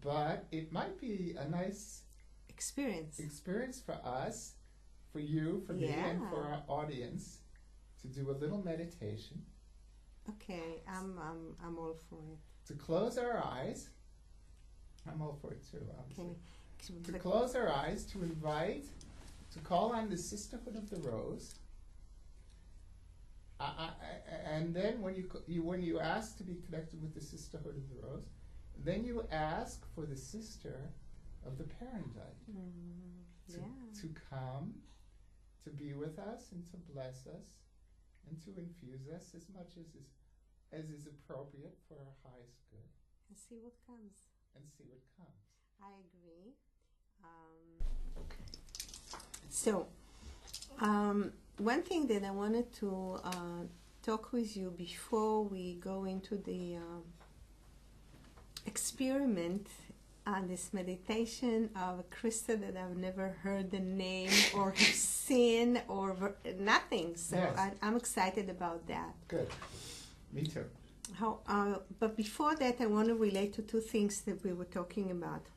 but it might be a nice experience for us, for you, for me, and for our audience to do a little meditation. Okay, I'm all for it. To close our eyes, I'm all for it too, obviously. Okay. To close our eyes, to invite, to call on the Sisterhood of the Rose, and then when you ask to be connected with the Sisterhood of the Rose, then you ask for the sister of the Perondite to come, to be with us and to bless us and to infuse us as much as is as is appropriate for our highest good. And see what comes. And see what comes. I agree. So, one thing that I wanted to talk with you before we go into the experiment on this meditation of a crystal that I've never heard the name or have seen or nothing. So yes. I'm excited about that. Good. Me too. But before that, I want to relate to two things that we were talking about.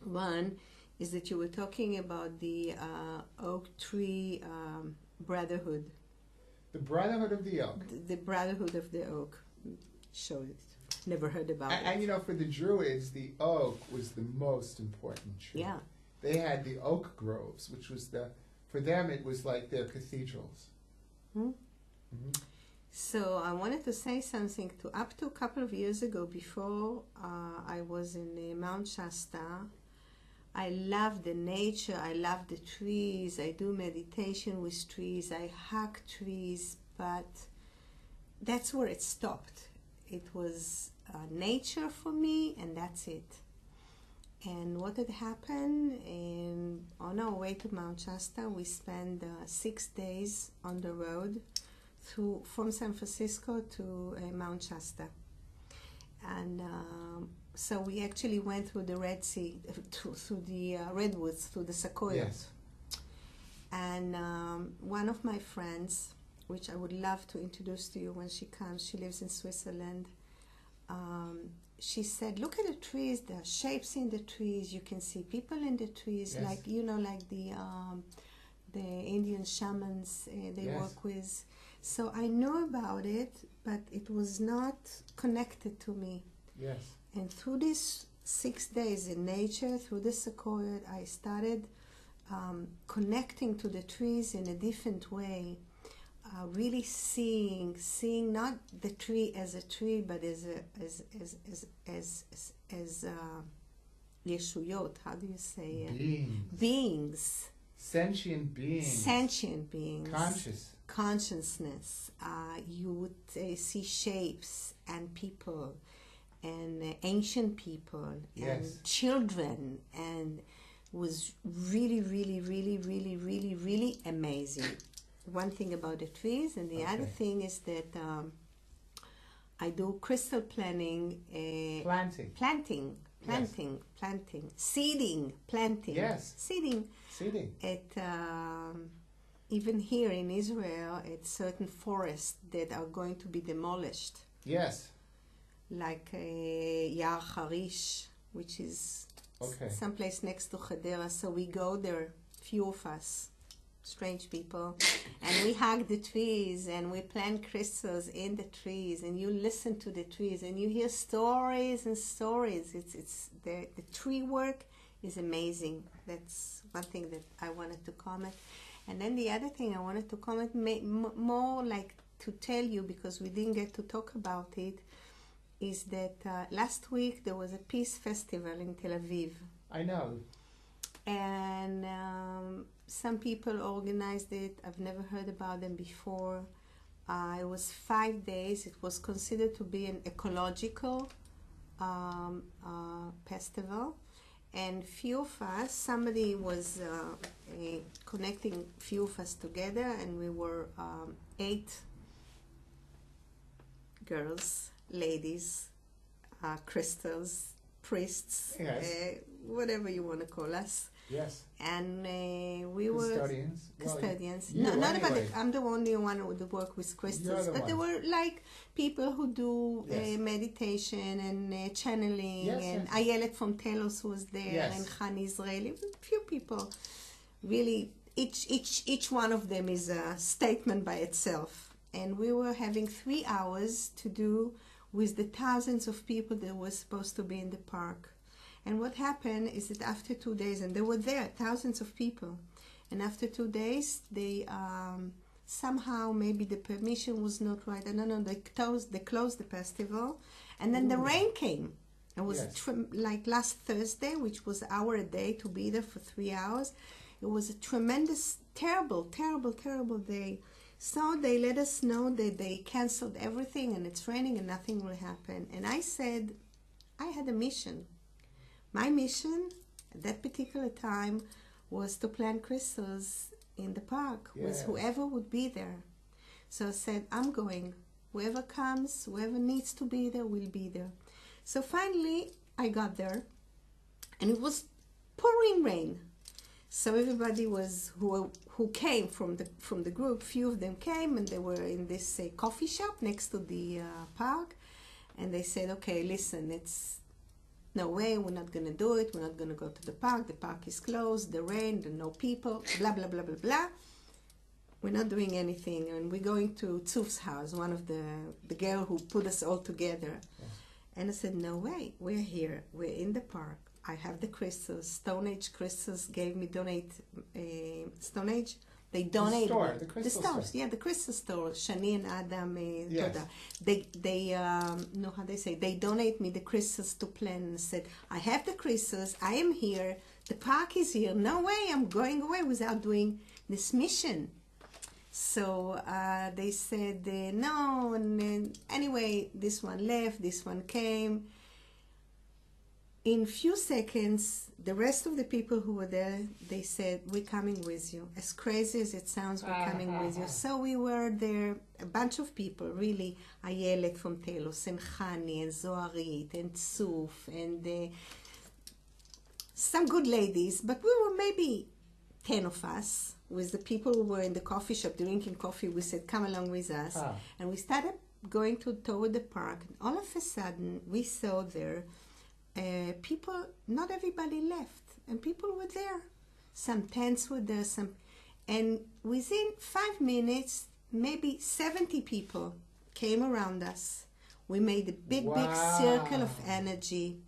One is that you were talking about the oak tree brotherhood. The Brotherhood of the Oak. The Brotherhood of the Oak. Show it. Never heard about it. And you know, for the Druids, the oak was the most important tree. Yeah. They had the oak groves, which was for them it was like their cathedrals. Hmm? Mm-hmm. So I wanted to say something up to a couple of years ago, before I was in Mount Shasta. I love the nature, I love the trees, I do meditation with trees, I hug trees, but that's where it stopped. It was nature for me, and that's it. And what had happened, on our way to Mount Shasta, we spent 6 days on the road from San Francisco to Mount Shasta. And so we actually went through the Red Sea, through the redwoods, through the sequoias. Yes. And one of my friends, which I would love to introduce to you when she comes, she lives in Switzerland. She said, look at the trees, there are shapes in the trees, you can see people in the trees, yes. like, you know, like the Indian shamans they yes. work with. So I knew about it, but it was not connected to me. Yes. And through these 6 days in nature, through the sequoia, I started connecting to the trees in a different way. Really seeing not the tree as a tree, but as yeshuyot. How do you say it? Beings. Sentient beings. Sentient beings. Consciousness. You would see shapes and people, and ancient people, yes. and children, and was really, really, really, really, really, really amazing. One thing about the trees, and the other thing is that I do crystal planting. Planting. Seeding. Planting. Yes. Seeding. Even here in Israel, at certain forests that are going to be demolished. Yes. Like Yar Harish, which is someplace next to Hadera. So we go there, few of us, strange people, and we hug the trees and we plant crystals in the trees, and you listen to the trees and you hear stories and stories. It's the tree work is amazing. That's one thing that I wanted to comment. And then the other thing I wanted to comment, more like to tell you, because we didn't get to talk about it, is that last week there was a peace festival in Tel Aviv. I know. And some people organized it. I've never heard about them before. It was 5 days. It was considered to be an ecological festival. And few of us, somebody was connecting few of us together, and we were 8 girls, ladies, crystals, priests, yes. Whatever you want to call us. Yes. And we custodians. were custodians. Well, no, not about it. I'm the only one who would work with crystals. But there were like people who do meditation and channeling, and Ayelet from Telos was there, and Khan Israeli. A few people. Really, each one of them is a statement by itself. And we were having 3 hours to do with the thousands of people that were supposed to be in the park. And what happened is that after 2 days, and they were there, thousands of people, and after 2 days, they somehow, maybe the permission was not right, I don't know, they closed the festival, and then the rain came. It was like last Thursday, which was an hour a day to be there for 3 hours. It was a tremendous, terrible, terrible, terrible day. So they let us know that they canceled everything and it's raining and nothing will happen. And I said, I had a mission. My mission at that particular time was to plant crystals in the park with whoever would be there. So I said, I'm going. Whoever comes, whoever needs to be there will be there. So finally, I got there, and it was pouring rain. So everybody was who came from the group. Few of them came, and they were in this coffee shop next to the park. And they said, "Okay, listen, it's no way. We're not gonna do it. We're not gonna go to the park. The park is closed. The rain. There are no people. Blah blah blah blah blah. We're not doing anything, and we're going to Tzuf's house, one of the girl who put us all together." Yeah. And I said, "No way. We're here. We're in the park. I have the crystals. Stone Age crystals donate Stone Age. They donate the crystal store. Yeah, the crystal store. Shani and Adam. Yes. They know how they say. They donate me the crystals to plant. And said, I have the crystals. I am here. The park is here. No way. I'm going away without doing this mission." So they said no, and then, anyway, this one left, this one came. In few seconds, the rest of the people who were there, they said, "We're coming with you." As crazy as it sounds, we're coming with you. So we were there, a bunch of people, really, Ayelet from Telos, and Chani, and Zoharit, and Tzuf, and some good ladies, but we were maybe 10 of us. With the people who were in the coffee shop drinking coffee, we said, "Come along with us." And we started going toward the park. And all of a sudden, we saw there people, not everybody left, and people were there. Some tents were there, and within 5 minutes, maybe 70 people came around us. We made a big circle of energy.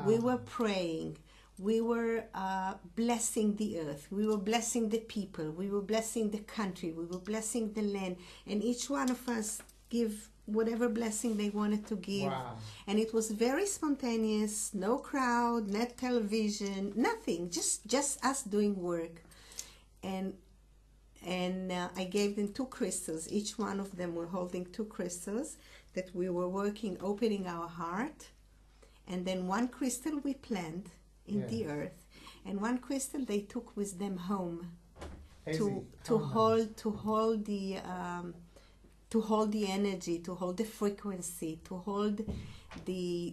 We were praying. We were blessing the earth. We were blessing the people. We were blessing the country. We were blessing the land. And each one of us give whatever blessing they wanted to give. And it was very spontaneous. No crowd, not television, nothing. Just us doing work. And I gave them 2 crystals. Each one of them were holding 2 crystals that we were working, opening our heart. And then 1 crystal we planted in the earth, and 1 crystal they took with them home to hold the energy, to hold the frequency, to hold the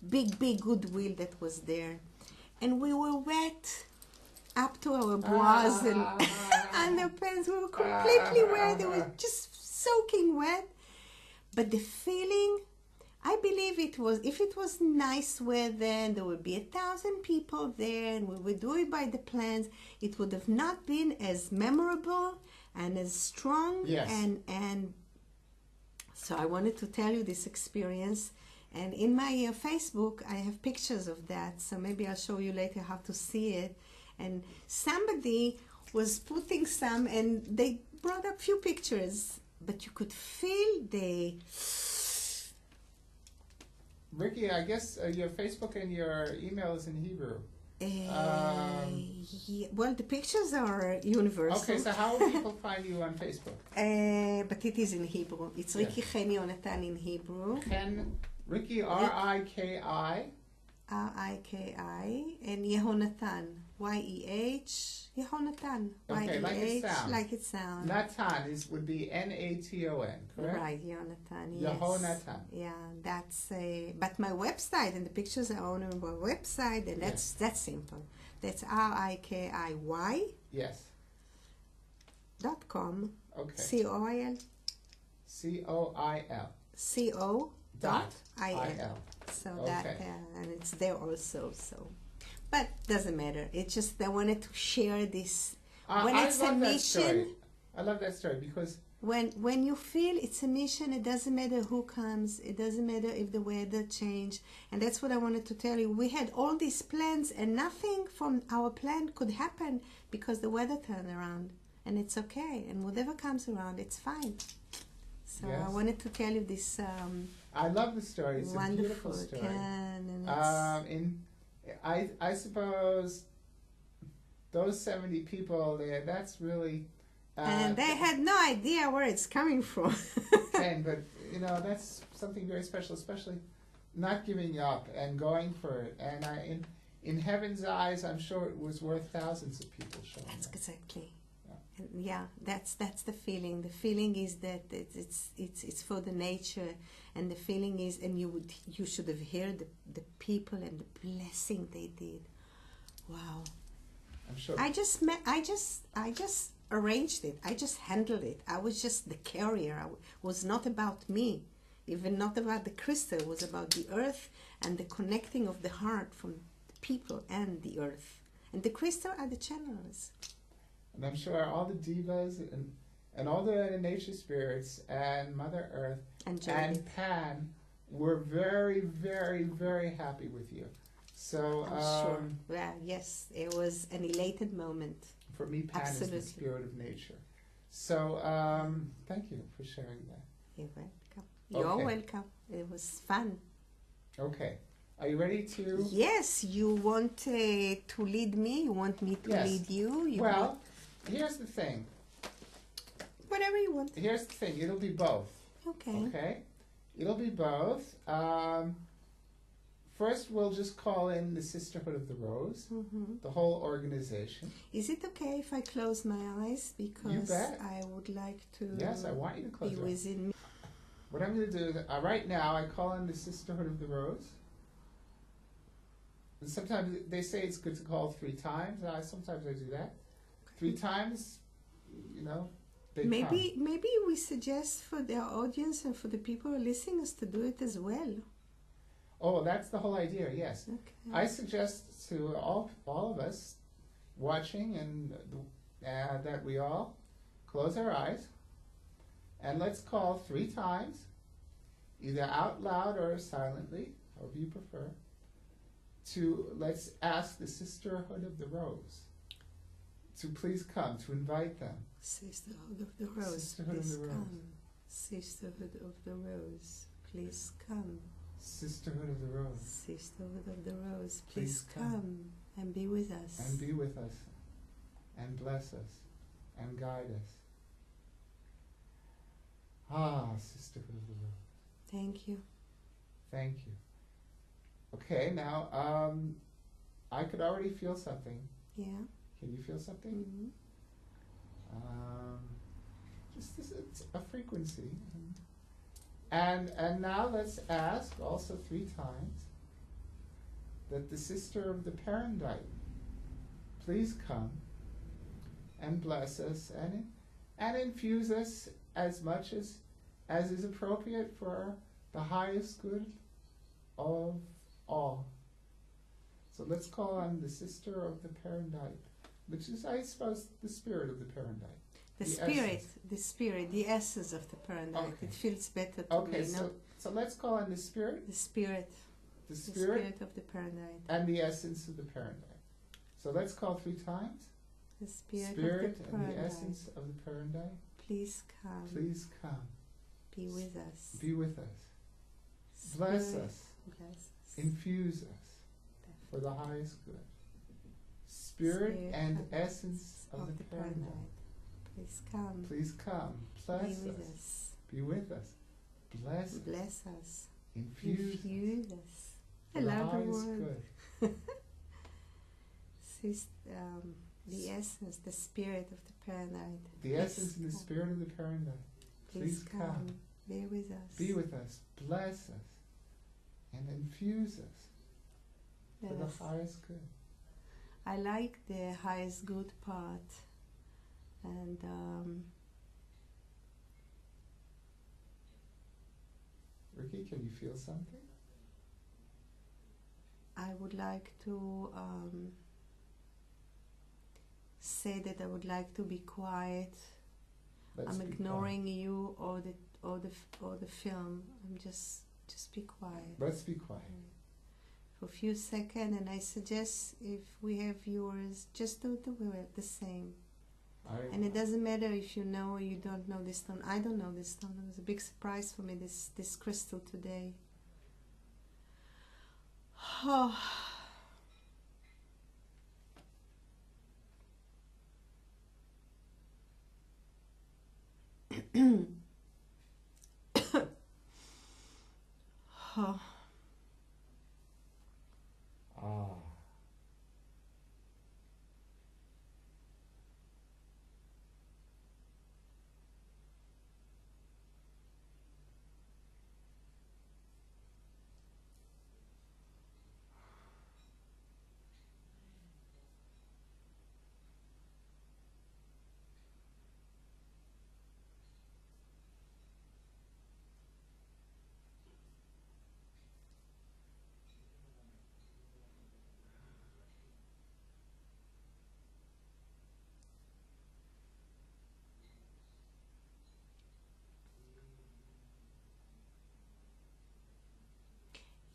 big goodwill that was there. And we were wet up to our bras and underpants. We were completely wet. They were just soaking wet. But the feeling, I believe it was, if it was nice weather and there would be 1,000 people there and we would do it by the plans, it would have not been as memorable and as strong. Yes. And so I wanted to tell you this experience. And in my Facebook, I have pictures of that. So maybe I'll show you later how to see it. And somebody was putting some, and they brought up few pictures, but you could feel the... Ricky, I guess your Facebook and your email is in Hebrew. Well, the pictures are universal. Okay, so how will people find you on Facebook? But it is in Hebrew. It's YEHONATAN YEHONATAN in Hebrew. Ricky, R-I-K-I. R-I-K-I, and YEHONATAN, Y-E-H, YEHONATAN, Okay, Y-E-H, like it sounds. Natan would be N-A-T-O-N, correct? Right, YEHONATAN, yes. YEHONATAN. Yeah, that's but my website, and the pictures are on my website, and that's simple. That's R-I-K-I-Y. Yes. .com. Okay. C-O-I-L. C-O-I-L. C-O.I-L. So that, and it's there also, so. But doesn't matter. It's just I wanted to share this. When it's a mission, I love that story because when you feel it's a mission, it doesn't matter who comes. It doesn't matter if the weather change. And that's what I wanted to tell you. We had all these plans, and nothing from our plan could happen because the weather turned around, and it's okay. And whatever comes around, it's fine. So I wanted to tell you this. I love the story. It's a beautiful story. I suppose those 70 people there, that's really And they had no idea where it's coming from. But you know, that's something very special, especially not giving up and going for it. And in heaven's eyes, I'm sure it was worth thousands of people showing That's up. exactly. Yeah. And yeah, that's the feeling. The feeling is that it's for the nature, and the feeling is, and you should have heard the people and the blessing they did. Wow. I'm sure. I just arranged it. I just handled it. I was just the carrier. It was not about me, even not about the crystal. It was about the earth and the connecting of the heart from the people and the earth. And the crystal are the channels. And I'm sure all the divas and all the nature spirits and Mother Earth and Pan were very, very, very happy with you. So I'm sure. Yeah, yes, it was an elated moment. For me, Pan Absolutely. is the spirit of nature. So thank you for sharing that. You're welcome. You're welcome. It was fun. Okay. Are you ready to? Yes, you want to lead me? You want me to lead you? Here's the thing. Whatever you want. Here's the thing. It'll be both. Okay. Okay? It'll be both. First, we'll just call in the Sisterhood of the Rose, the whole organization. Is it okay if I close my eyes? Because You bet. I would like to Yes, I want you to close be your eyes. within me. What I'm going to do is, right now, I call in the Sisterhood of the Rose. And sometimes they say it's good to call 3 times. Sometimes I do that. 3 times, you know, they come. Maybe we suggest for the audience and for the people who are listening us to do it as well. Oh, that's the whole idea, yes. Okay. I suggest to all of us watching and that we all close our eyes and let's call 3 times, either out loud or silently, however you prefer, let's ask the Sisterhood of the Rose to please come, to invite them. Sisterhood of the Rose, Sisterhood of please the Rose. come. Sisterhood of the Rose, please come. Sisterhood of the Rose. Sisterhood of the Rose, Please please come and be with us. And be with us, and bless us, and guide us. Sisterhood of the Rose. Thank you. Thank you. Okay, now, I could already feel something. Yeah. Can you feel something? Mm-hmm. It's a frequency. And now let's ask also 3 times that the sister of the Perondite please come and bless us and infuse us as much as is appropriate for the highest good of all. So let's call on the sister of the Perondite, which is, I suppose, the spirit of the Perondite. The spirit, the essence of the Perondite. Okay. It feels better to me. So let's call on the spirit. The spirit. The The spirit spirit of the Perondite. and the essence of the Perondite. So let's call 3 times. The spirit of the and the Perondite. essence of the Perondite. Please come. Please come. Be with us. Be with us. Bless Spirit, us. Bless us. Infuse us for the highest good. Spirit and essence of the Perondite. Please come. Please come. Bless Be with us. us. Be with us. Bless us. Bless us. Infuse us Infuse us. I for the love the highest word. good. The essence, the spirit of the Perondite. The Please essence and the come. spirit of the Perondite. Please come. Be with us. Be with us. Bless us. And infuse us for Yes. the highest good. I like the highest good part. And Ricky, can you feel something? I would like to say that I would like to be quiet. Let's I'm be ignoring you or the film. I'm just be quiet quiet. Let's be quiet. for a few seconds. And I suggest if we have viewers, just do the same. And it doesn't matter if you know or you don't know this stone. I don't know this stone. It was a big surprise for me, this crystal today. Oh. Oh. Ah.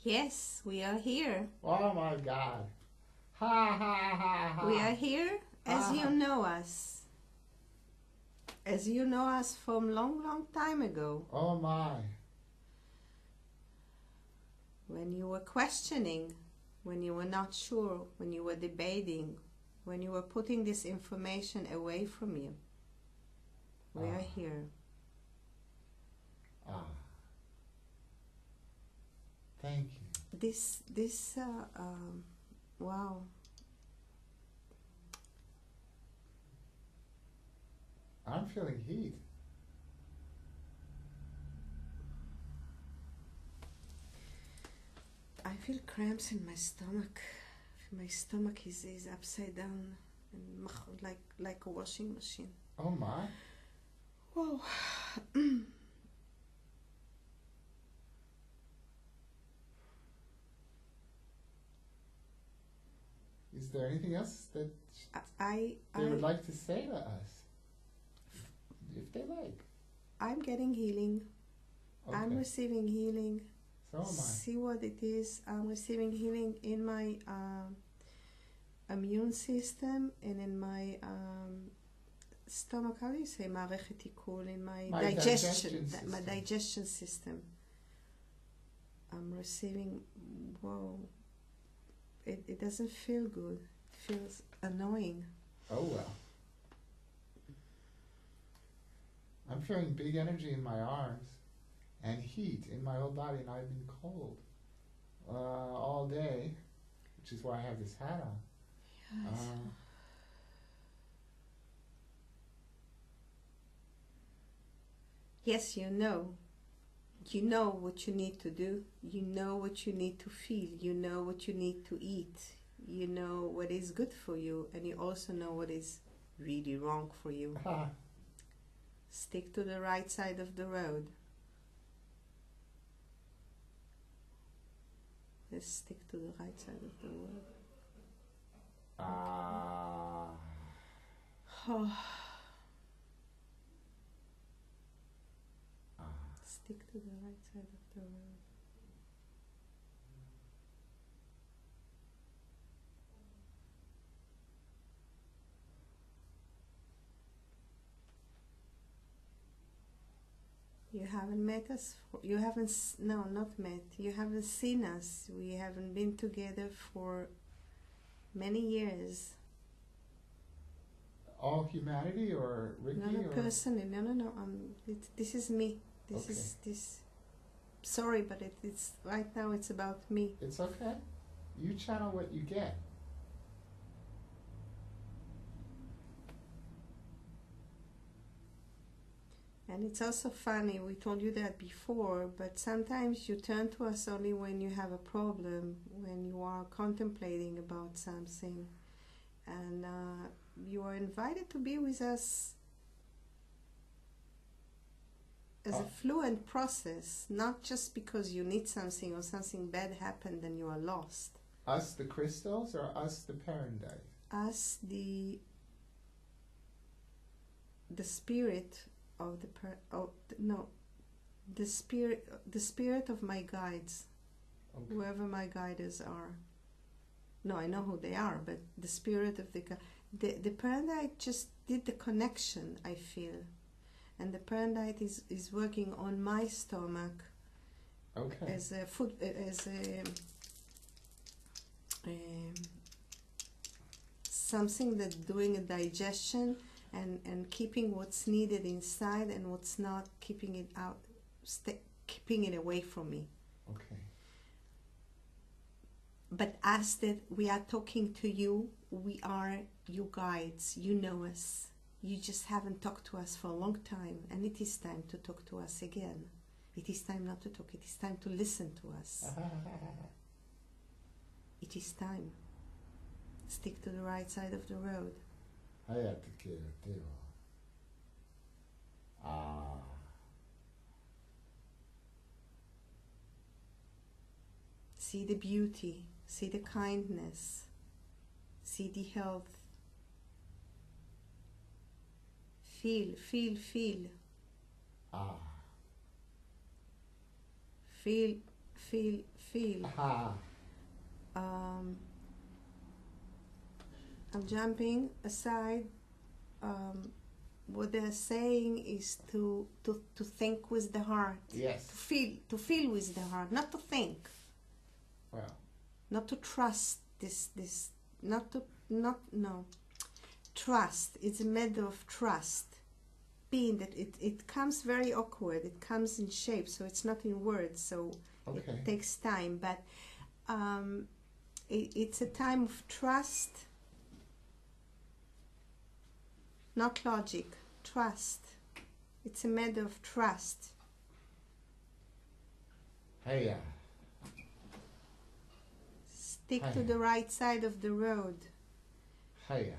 Yes, we are here. Oh my God. Ha ha ha ha. We are here as Ah. you know us. As you know us from long, long time ago. Oh my. When you were questioning, when you were not sure, when you were debating, when you were putting this information away from you. We are here. Ah. Thank you. Wow. I'm feeling heat. I feel cramps in my stomach. My stomach is upside down and like a washing machine. Oh my. Whoa. Is there anything else that I they would like to say to us? If they like. I'm getting healing. Okay. I'm receiving healing. So am I. See what it is. I'm receiving healing in my immune system and in my stomach. How do you say מערכת עיכול? In my digestion system. my digestion system. I'm receiving. Whoa. It doesn't feel good. It feels annoying. Oh well. I'm feeling big energy in my arms and heat in my whole body, and I've been cold all day, which is why I have this hat on. Yes. Yes, you know. You know what you need to do. You know what you need to feel. You know what you need to eat. You know what is good for you, and you also know what is really wrong for you. Stick to the right side of the road. Let's stick to the right side of the road. Oh. Stick to the right side of the road. You haven't met us. You haven't. No, not met. You haven't seen us. We haven't been together for many years. All humanity, or Ricky? No, or? personally. No. This is me. This. Sorry, but it's right now. It's about me. It's okay. You channel what you get. And it's also funny, we told you that before, but sometimes you turn to us only when you have a problem, when you are contemplating about something. And you are invited to be with us as a fluent process, not just because you need something or something bad happened and you are lost. Us the crystals, or us the Perondite? Us the spirit of the spirit of my guides. Okay. Whoever my guides are. No, I know who they are, but the spirit of the Perondite just did the connection, I feel. And the Perondite is working on my stomach. Okay. As a food, as a something that doing a digestion and keeping what's needed inside and what's not, keeping it out, keeping it away from me. Okay. But as that we are talking to you, we are your guides. You know us. You just haven't talked to us for a long time, and it is time to talk to us again. It is time not to talk. It is time to listen to us. It is time. Stick to the right side of the road. See the beauty, see the kindness, see the health. Feel. Feel. I'm jumping aside. What they're saying is to think with the heart. Yes. To feel with the heart, not to think. Wow. Not to trust this. Trust. It's a matter of trust. Being that it comes very awkward. It comes in shape, so it's not in words. So okay. It takes time, but it's a time of trust. Not logic, trust. It's a matter of trust. Hey, Stick to the right side of the road. Hey,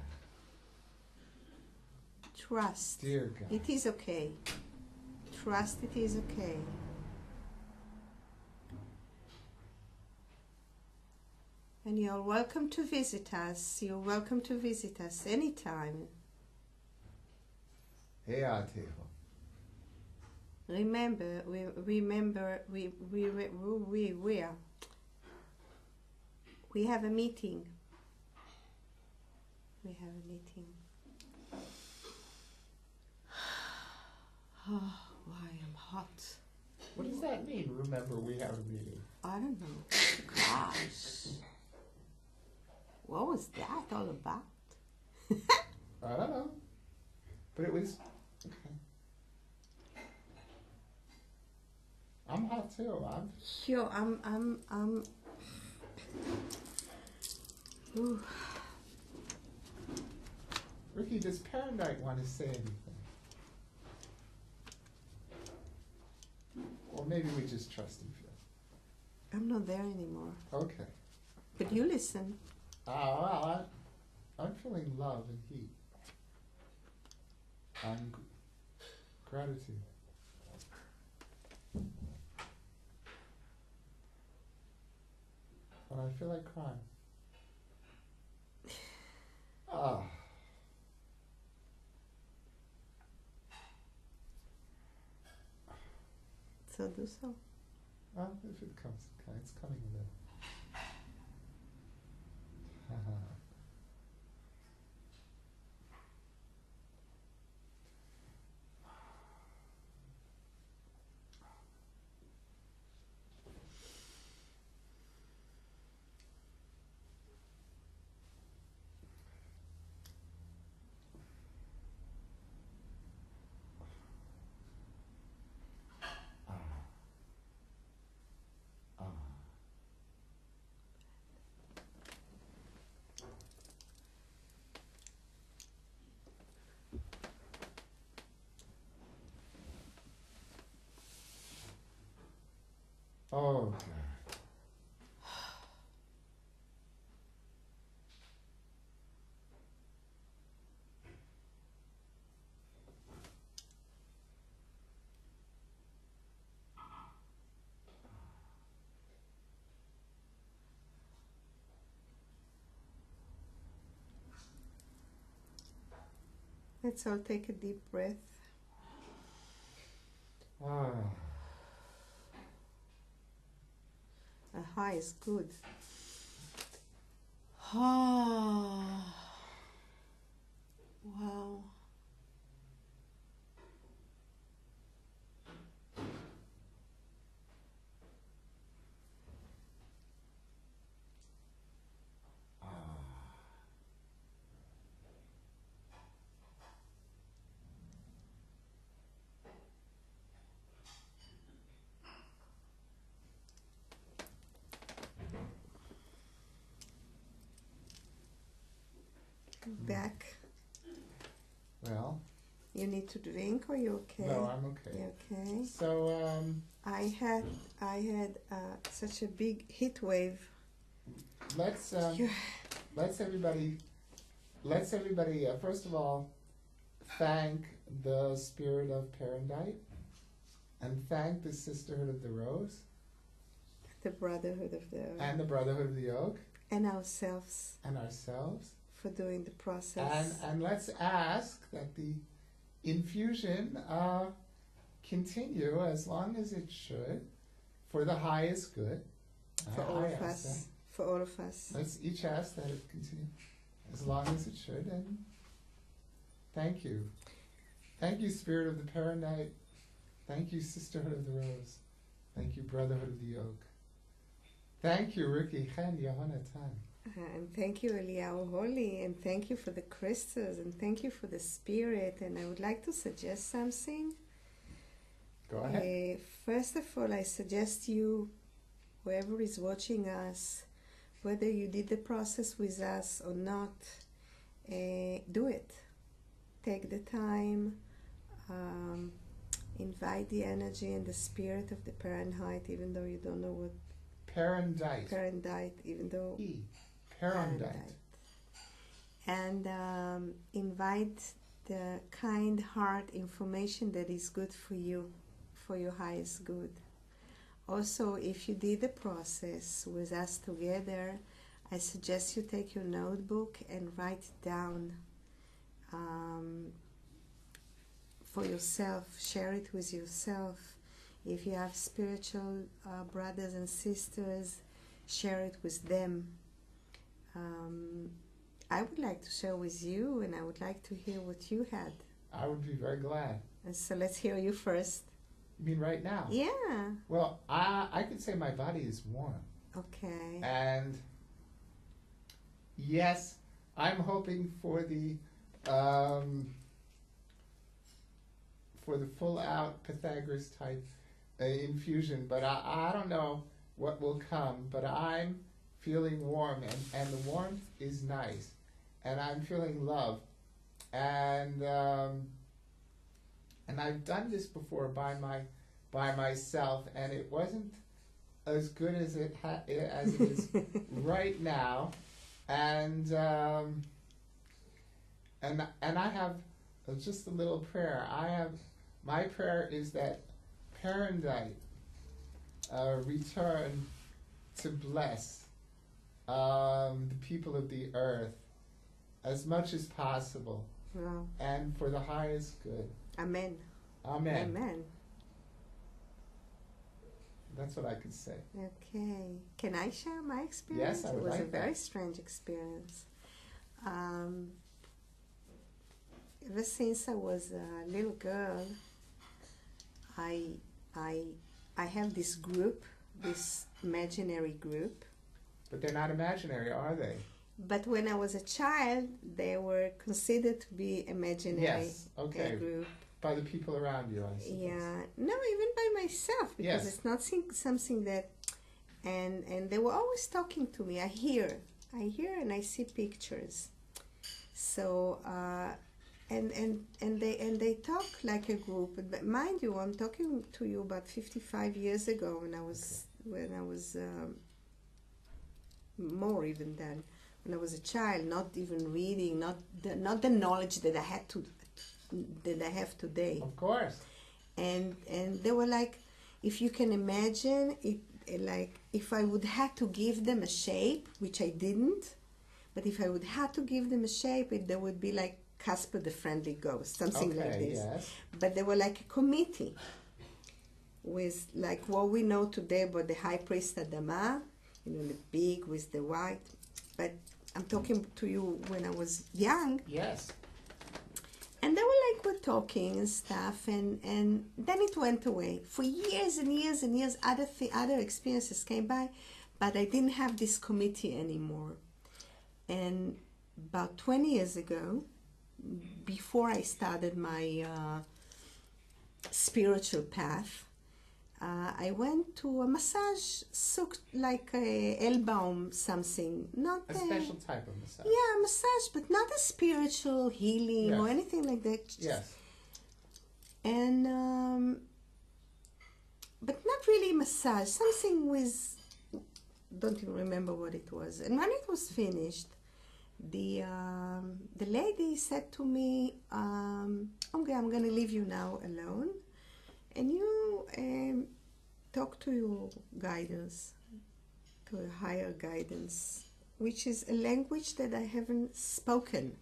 trust. Dear God. It is okay. Trust it is okay. And you're welcome to visit us. You're welcome to visit us anytime. Remember, we have a meeting. We have a meeting. Oh, why I'm hot. What does that mean? Remember, we have a meeting. I don't know. Gosh. What was that all about? I don't know. But it was okay. I'm hot too. Ooh. Ricky, does Perondite want to say anything? Or maybe we just trust and feel. I'm not there anymore. Okay. But you listen. Well, I'm feeling love and heat. And gratitude. But I feel like crying. Ah. So do so. Well, if it comes, it's coming in there. Oh, God. Let's all take a deep breath. Ah. A high is good. Ah. Wow. back. Well. You need to drink, or you okay? No, I'm okay. You okay? So, I had such a big heat wave. let's everybody first of all thank the spirit of Perondite and thank the Sisterhood of the Rose, The Brotherhood of the and the Brotherhood of the Oak, and ourselves for doing the process. And let's ask that the infusion continue as long as it should, for the highest good. For all of us. For all of us. Let's each ask that it continue as long as it should, and thank you. Thank you, Spirit of the Perondite. Thank you, Sisterhood of the Rose. Thank you, Brotherhood of the Oak. Thank you, YEHONATAN, YEHONATAN. And thank you, Eliyahu Holy, and thank you for the crystals, and thank you for the spirit. And I would like to suggest something. Go ahead. First of all, I suggest you, whoever is watching us, whether you did the process with us or not, do it. Take the time, invite the energy and the spirit of the Perondite, even though you don't know what Perondite, even though Perondite. And invite the kind heart information that is good for you, for your highest good. Also, if you did the process with us together, I suggest you take your notebook and write it down for yourself. Share it with yourself. If you have spiritual brothers and sisters, share it with them. I would like to share with you, and I would like to hear what you had. I would be very glad. And so let's hear you first. You mean right now? Yeah. Well, I could say my body is warm. Okay. And yes, I'm hoping for the full out Pythagoras type infusion, but I don't know what will come, but I'm feeling warm, and the warmth is nice, and I'm feeling love, and I've done this before by myself, and it wasn't as good as it is right now, and I have just a little prayer. My prayer is that Perondite return to bless the people of the earth as much as possible, and for the highest good. Amen. Amen. Amen. That's what I could say. Okay. Can I share my experience? Yes, I would like that. It was a very strange experience. Ever since I was a little girl, I have this group, this imaginary group. But they're not imaginary, are they? But when I was a child, they were considered to be imaginary. Yes, okay. Group. By the people around you, I suppose. Yeah, no, even by myself, because it's not something that, and they were always talking to me. I hear and I see pictures. So, and they talk like a group. But mind you, I'm talking to you about 55 years ago when I was more even then, when I was a child, not even reading, not the knowledge that I have today. Of course. And they were like, if you can imagine it, like if I would have to give them a shape, which I didn't, but if I would have to give them a shape, there would be like Casper the Friendly Ghost, something like this. Yes. But they were like a committee with like what we know today about the High Priest Adama, the big with the white. But I'm talking to you when I was young. Yes. And they were like, we're talking and stuff, and then it went away. For years and years and years, other experiences came by, but I didn't have this committee anymore. And about 20 years ago, before I started my spiritual path, I went to a massage, like a elbow something, not A special type of massage. Yeah, massage, but not a spiritual healing or Yes. anything like that. Yes. And but not really massage. Something with, don't even remember what it was. And when it was finished, the lady said to me, "Okay, I'm gonna leave you now alone, and you talk to your guidance, to a higher guidance, which is a language that I haven't spoken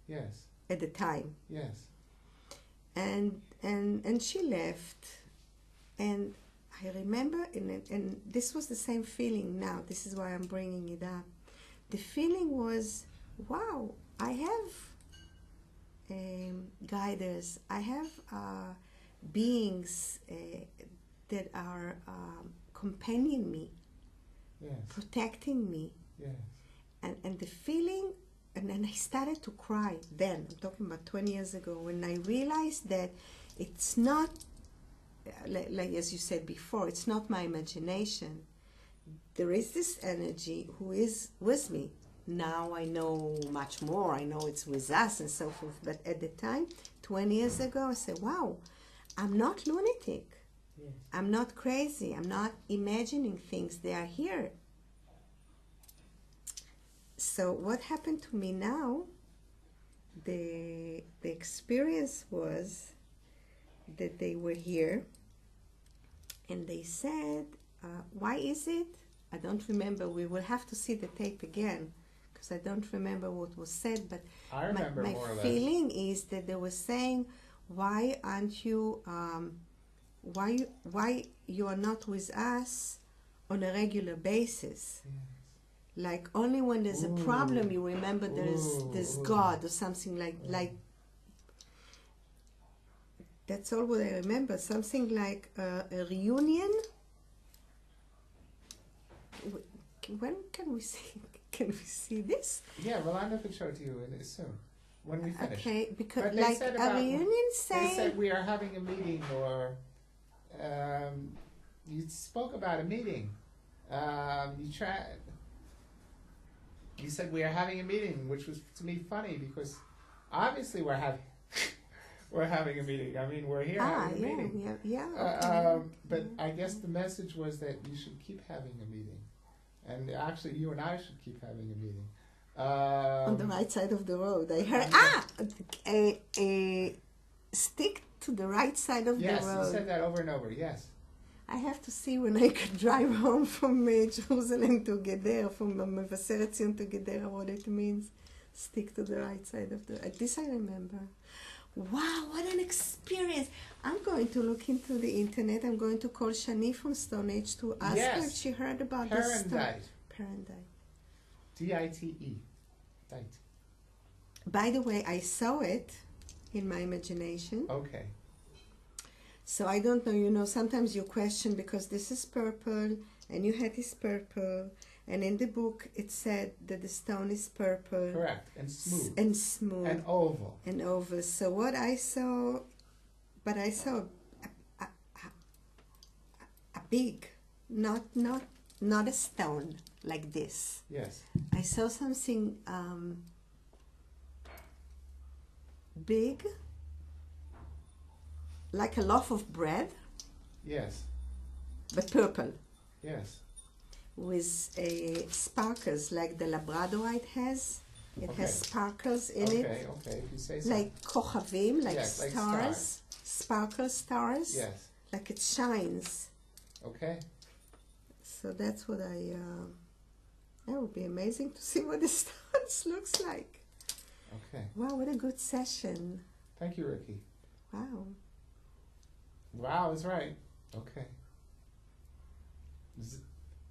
Yes. at the time." Yes. And she left, and I remember, and this was the same feeling now. This is why I'm bringing it up. The feeling was, wow, I have guiders. I have beings that are companioning me, Yes. protecting me. Yes. And the feeling, and then I started to cry then. I'm talking about 20 years ago, when I realized that it's not, like as you said before, it's not my imagination. There is this energy who is with me. Now I know much more. I know it's with us and so forth. But at the time, 20 years ago, I said, wow, I'm not lunatic. Yes. I'm not crazy. I'm not imagining things. They are here. So what happened to me now, the experience was that they were here, and they said, why is it? I don't remember. We will have to see the tape again, because I don't remember what was said, but I remember my more or less. feeling is that they were saying, why aren't you, why you are not with us on a regular basis? Yes. Like only when there's a problem you remember there's Ooh. God or something like that's all what I remember. Something like a reunion. When can we see this? Yeah, Rolanda could show it to you soon, when we finish. Okay, because But they like said a about- reunion They say said we are having a meeting, or you spoke about a meeting. You said we are having a meeting, which was to me funny because obviously we're having we're having a meeting. I mean, we're here having a meeting. Okay. But I guess the message was that you should keep having a meeting, and actually you and I should keep having a meeting. On the right side of the road. I heard stick to the right side of Yes, the you road. said that over and over. Yes. I have to see when I could drive home from Jerusalem to Gedera, from Mevaseret Zion to Gedera, what it means. Stick to the right side of the... This I remember. Wow, what an experience. I'm going to look into the internet. I'm going to call Shani from Stone Age to ask her if she heard about this. Perondite. Perondite. D-I-T-E. Dite. By the way, I saw it in my imagination. Okay. So I don't know, sometimes you question because this is purple and your head is purple, and in the book it said that the stone is purple. Correct. And smooth. And smooth. And oval. And oval. So what I saw, but I saw a big, not a stone like this. Yes. I saw something big, like a loaf of bread, Yes. but purple, Yes. with sparkles like the Labradorite has. It Okay. has sparkles in it, Okay. If you say so. like kochavim, like Yes, like stars, sparkle stars, Yes. like it shines. Okay. So that's what that would be amazing to see what the stars looks like. Okay. Wow, what a good session. Thank you, Ricky. Wow. Wow is right. Okay.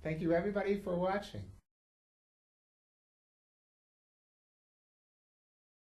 Thank you, everybody, for watching.